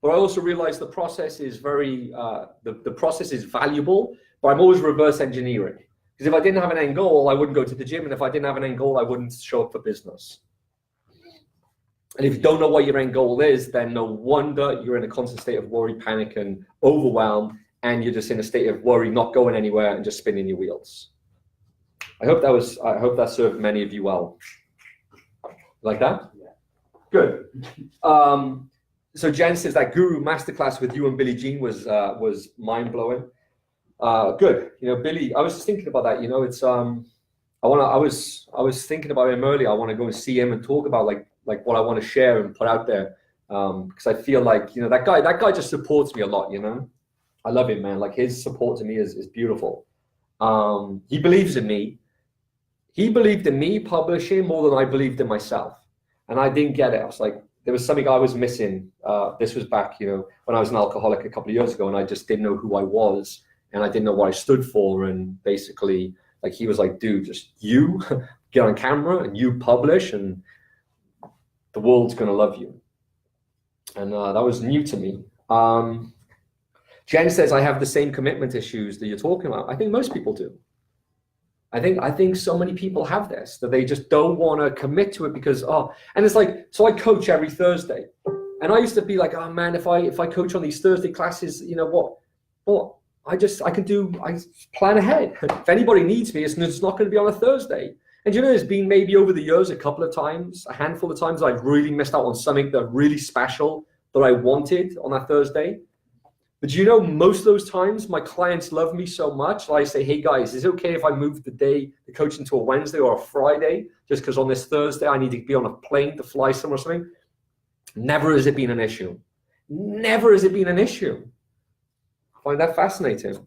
but I also realize the process is very, the process is valuable, but I'm always reverse engineering. Because if I didn't have an end goal, I wouldn't go to the gym. And if I didn't have an end goal, I wouldn't show up for business. And if you don't know what your end goal is, then no wonder you're in a constant state of worry, panic, and overwhelm. And you're just in a state of worry, not going anywhere and just spinning your wheels. I hope that served many of you well. Like that? Good. So Jen says that Guru Masterclass with you and Billie Jean was mind blowing. Good. You know, Billy, I was just thinking about that. You know, it's I was thinking about him earlier. I want to go and see him and talk about like what I want to share and put out there. Because I feel like, you know, that guy just supports me a lot. You know, I love him, man. Like his support to me is beautiful. He believes in me. He believed in me publishing more than I believed in myself. And I didn't get it. I was like, there was something I was missing. This was back, you know, when I was an alcoholic a couple of years ago, and I just didn't know who I was, and I didn't know what I stood for. And basically, like, he was like, dude, just you get on camera and you publish, and the world's gonna love you. And that was new to me. Jen says, I have the same commitment issues that you're talking about. I think most people do. I think so many people have this, that they just don't want to commit to it because, and it's like, so I coach every Thursday. And I used to be like, oh man, if I coach on these Thursday classes, you know what, I plan ahead. If anybody needs me, it's not going to be on a Thursday. And you know, there's been maybe over the years, a handful of times I've really missed out on something that really special that I wanted on that Thursday. But you know, most of those times my clients love me so much that I say, hey guys, is it okay if I move the coaching to a Wednesday or a Friday, just because on this Thursday I need to be on a plane to fly somewhere or something? Never has it been an issue. Never has it been an issue. I find that fascinating.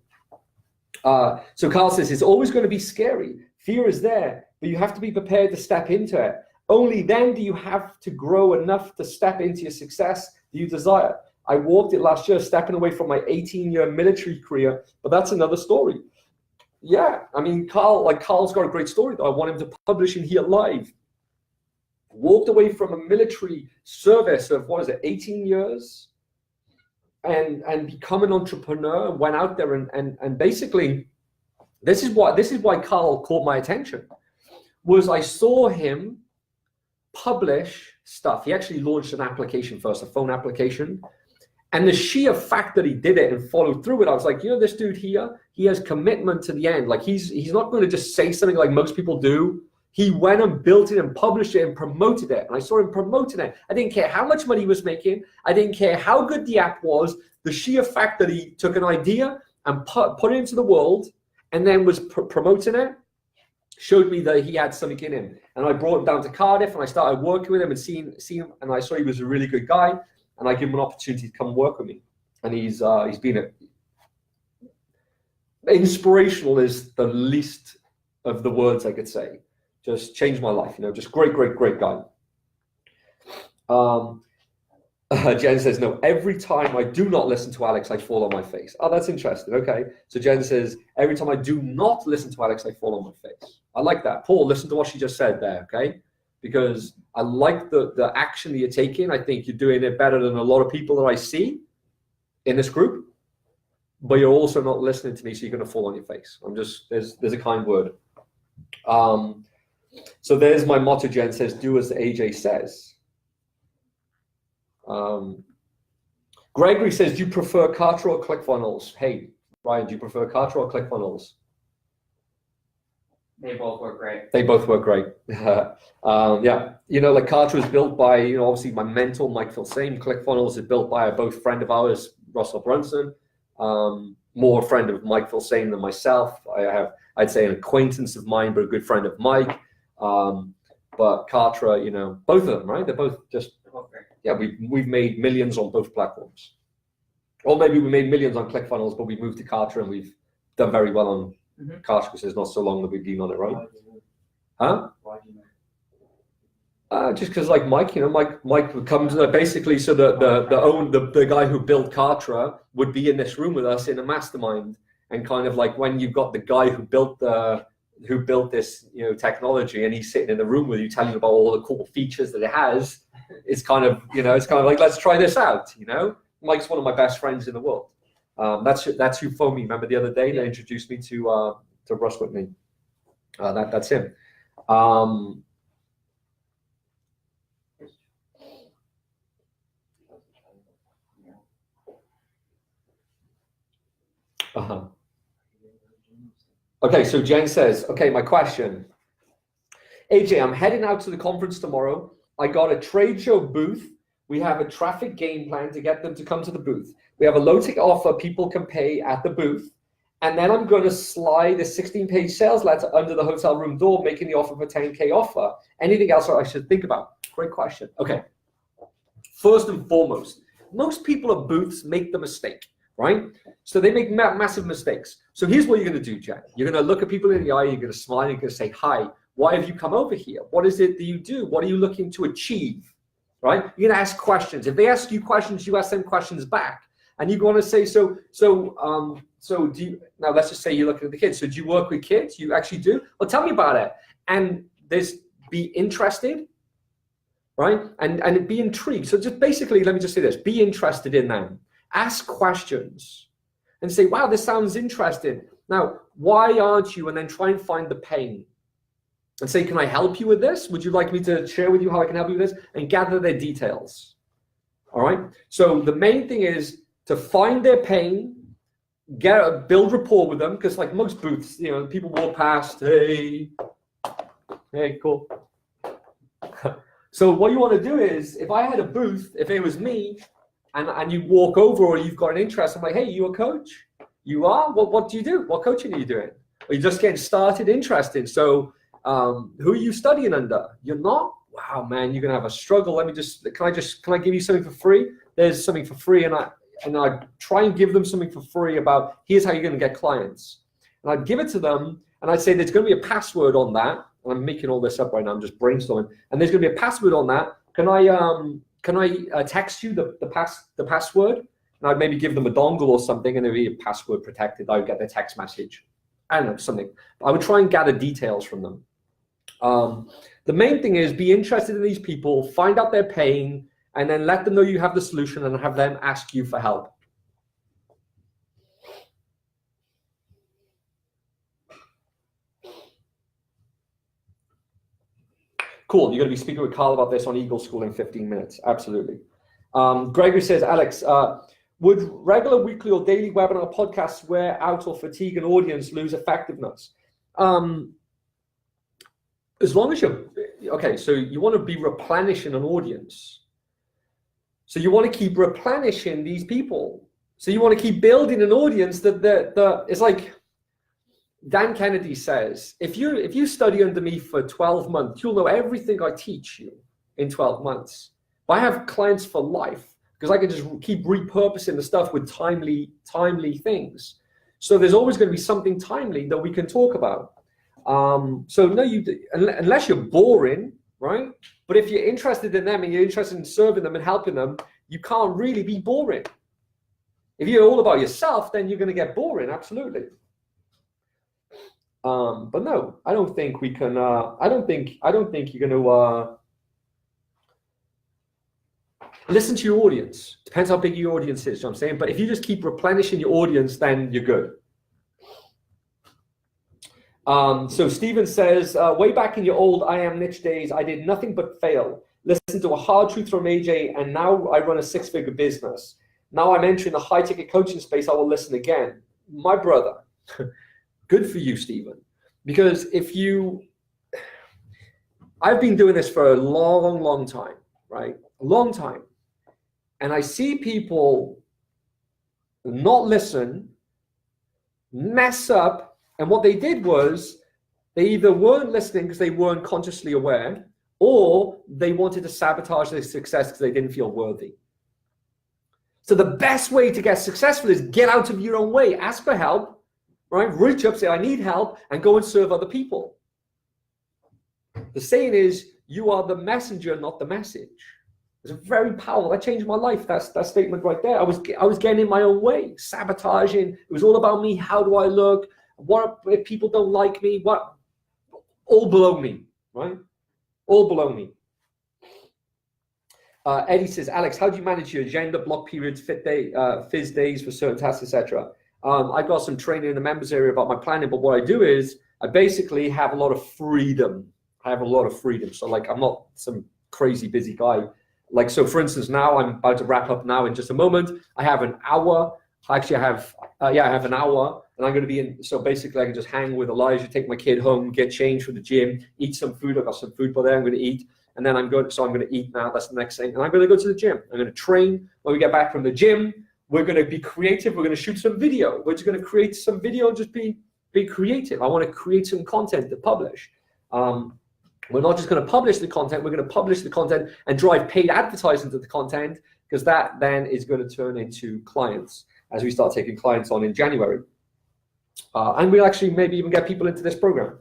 So Carl says, it's always going to be scary. Fear is there, but you have to be prepared to step into it. Only then do you have to grow enough to step into your success that you desire. I walked it last year, stepping away from my 18-year military career, but that's another story. Yeah, I mean, Carl's got a great story that I want him to publish in here live. Walked away from a military service of, 18 years, and become an entrepreneur, went out there and basically, this is why Carl caught my attention, was I saw him publish stuff. He actually launched an application first, a phone application. And the sheer fact that he did it and followed through it, I was like, you know, this dude here, he has commitment to the end. Like he's not going to just say something like most people do. He went and built it and published it and promoted it. And I saw him promoting it. I didn't care how much money he was making. I didn't care how good the app was. The sheer fact that he took an idea and put it into the world and then was promoting it showed me that he had something in him. And I brought him down to Cardiff and I started working with him and seeing him. And I saw he was a really good guy. And I gave him an opportunity to come work with me. and he's been inspirational is the least of the words I could say. Just changed my life, just great guy. Jen says, no, every time I do not listen to Alex, I fall on my face. Oh, that's interesting. Okay. So Jen says, every time I do not listen to Alex, I fall on my face. I like that. Paul, listen to what she just said there, okay? Because I like the action that you're taking. I think you're doing it better than a lot of people that I see in this group, but you're also not listening to me, so you're going to fall on your face. There's a kind word. So there's my motto. Jen says, do as AJ says. Gregory says, do you prefer Kartra or ClickFunnels? Hey, Ryan, do you prefer Kartra or ClickFunnels? They both work great. They both work great. Yeah, like Kartra was built by, obviously my mentor, Mike Filsaime. ClickFunnels is built by a both friend of ours, Russell Brunson, more a friend of Mike Filsaime than myself. I'd say an acquaintance of mine, but a good friend of Mike. But Kartra, both of them, right? They're both just, yeah, we've made millions on both platforms. Or maybe we made millions on ClickFunnels, but we moved to Kartra and we've done very well on Kartra because it's not so long that we've been on it, right? Huh? Why do you know? Just because, like Mike, Mike would come to basically, so the guy who built Kartra would be in this room with us in a mastermind, and kind of like when you've got the guy who built this technology, and he's sitting in the room with you, telling you about all the cool features that it has. It's kind of like, let's try this out. Mike's one of my best friends in the world. That's who phoned me. Remember the other day they introduced me to Russ Whitney. That's him. Okay, so Jen says, okay, my question. AJ, I'm heading out to the conference tomorrow. I got a trade show booth. We have a traffic game plan to get them to come to the booth. We have a low-ticket offer people can pay at the booth. And then I'm going to slide a 16-page sales letter under the hotel room door, making the offer for $10K offer. Anything else I should think about? Great question. Okay. First and foremost, most people at booths make the mistake, right? So they make massive mistakes. So here's what you're going to do, Jen. You're going to look at people in the eye, you're going to smile, you're going to say, hi, why have you come over here? What is it that you do? What are you looking to achieve, right? You're going to ask questions. If they ask you questions, you ask them questions back. And you're going to say, so do you, now let's just say you're looking at the kids. So do you work with kids? You actually do? Well, tell me about it. And be interested, right? And be intrigued. So just basically, let me just say this, be interested in them. Ask questions and say, wow, this sounds interesting. Now, why aren't you? And then try and find the pain and say, can I help you with this? Would you like me to share with you how I can help you with this? And gather their details. All right. So the main thing is to find their pain, build rapport with them. Because like most booths, people walk past, hey, cool. So what you want to do is, if I had a booth, if it was me, and you walk over or you've got an interest, I'm like, hey, you a coach? You are? What do you do? What coaching are you doing? Are you just getting started? Interesting. So who are you studying under? You're not? Wow, man, you're gonna have a struggle. Can I give you something for free? There's something for free, and I try and give them something for free about here's how you're gonna get clients. And I'd give it to them, and I'd say there's gonna be a password on that. And I'm making all this up right now, I'm just brainstorming. And there's gonna be a password on that. Can I text you the password? And I'd maybe give them a dongle or something, and it'd be password protected. I would get their text message. I don't know, something. I would try and gather details from them. The main thing is be interested in these people, find out their pain, and then let them know you have the solution and have them ask you for help. Cool, you're going to be speaking with Carl about this on Eagle School in 15 minutes. Absolutely. Gregory says, Alex, would regular weekly or daily webinar podcasts wear out or fatigue an audience, lose effectiveness? As long as so you want to be replenishing an audience. So you want to keep replenishing these people. So you want to keep building an audience that it's like Dan Kennedy says, if you study under me for 12 months, you'll know everything I teach you in 12 months. But I have clients for life because I can just keep repurposing the stuff with timely things. So there's always going to be something timely that we can talk about. So no, unless you're boring, right? But if you're interested in them and you're interested in serving them and helping them, you can't really be boring. If you're all about yourself, then you're going to get boring, absolutely. But no, I don't think we can. I don't think you're going to listen to your audience. Depends how big your audience is. You know what I'm saying. But if you just keep replenishing your audience, then you're good. So Steven says, way back in your old I Am Niche days, I did nothing but fail. Listen to a hard truth from AJ, and now I run a 6-figure business. Now I'm entering the high-ticket coaching space. I will listen again. My brother, good for you, Steven. Because I've been doing this for a long time, right? A long time. And I see people not listen, mess up, and what they did was they either weren't listening because they weren't consciously aware, or they wanted to sabotage their success because they didn't feel worthy. So the best way to get successful is get out of your own way, ask for help, right? Reach up, say, I need help, and go and serve other people. The saying is, you are the messenger, not the message. It's very powerful. That changed my life. That statement right there. I was getting in my own way, sabotaging. It was all about me. How do I look? What if people don't like me? What? All below me, right? All below me. Eddie says, Alex, how do you manage your agenda, block periods, fizz days for certain tasks, etc.? I've got some training in the members area about my planning, but what I do is I basically have a lot of freedom. So like, I'm not some crazy busy guy. Like, so for instance, now I'm about to wrap up now in just a moment. I have an hour. Actually, I have an hour, and I'm going to be in. So basically, I can just hang with Elijah, take my kid home, get changed for the gym, eat some food. I've got some food by there. I'm going to eat, and then I'm going to eat now. That's the next thing, and I'm going to go to the gym. I'm going to train. When we get back from the gym, we're going to be creative. We're going to shoot some video. We're just going to create some video and just be creative. I want to create some content to publish. We're not just going to publish the content. We're going to publish the content and drive paid advertising to the content, because that then is going to turn into clients as we start taking clients on in January. And we'll actually maybe even get people into this program.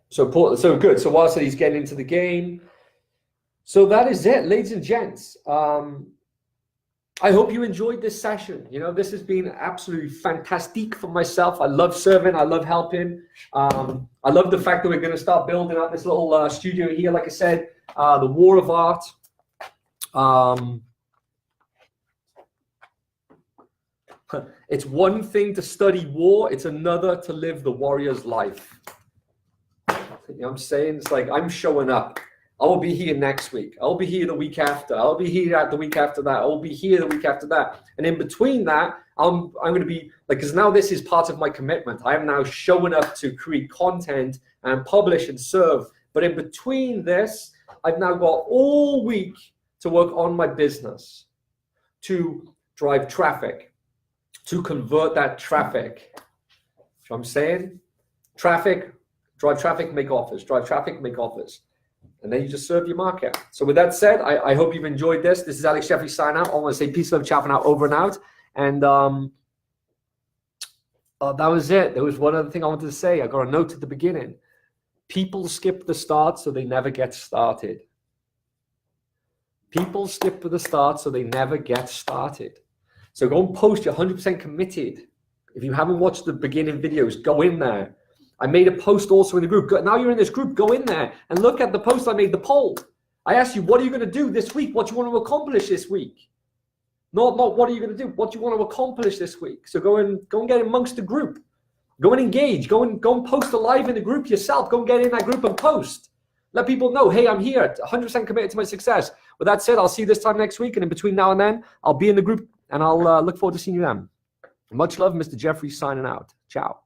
So good. So while he's getting into the game. So that is it, ladies and gents. I hope you enjoyed this session. You know, this has been absolutely fantastic for myself. I love serving. I love helping. I love the fact that we're going to start building out this little studio here. Like I said, the War of Art. It's one thing to study war. It's another to live the warrior's life. You know what I'm saying? It's like, I'm showing up. I will be here next week. I'll be here the week after. I'll be here the week after that. I'll be here the week after that. And in between that, I'm going to be like, because now this is part of my commitment. I am now showing up to create content and publish and serve. But in between this, I've now got all week to work on my business, to drive traffic, to convert that traffic. You know what I'm saying? Traffic, drive traffic, make offers. Drive traffic, make offers. And then you just serve your market. So with that said, I hope you've enjoyed this. This is Alex Jeffrey signing out. I want to say peace, love, ciao for now, over and out. And that was it. There was one other thing I wanted to say. I got a note at the beginning. People skip the start, so they never get started. People skip the start, so they never get started. So go and post. You're 100% committed. If you haven't watched the beginning videos, go in there. I made a post also in the group. Now you're in this group, go in there and look at the post I made, the poll. I asked you, what are you going to do this week? What do you want to accomplish this week? Not what are you going to do? What do you want to accomplish this week? So go and get amongst the group. Go and engage. Go and post a live in the group yourself. Go and get in that group and post. Let people know, hey, I'm here, 100% committed to my success. With that said, I'll see you this time next week. And in between now and then, I'll be in the group and I'll look forward to seeing you then. Much love, Mr. Jeffrey signing out. Ciao.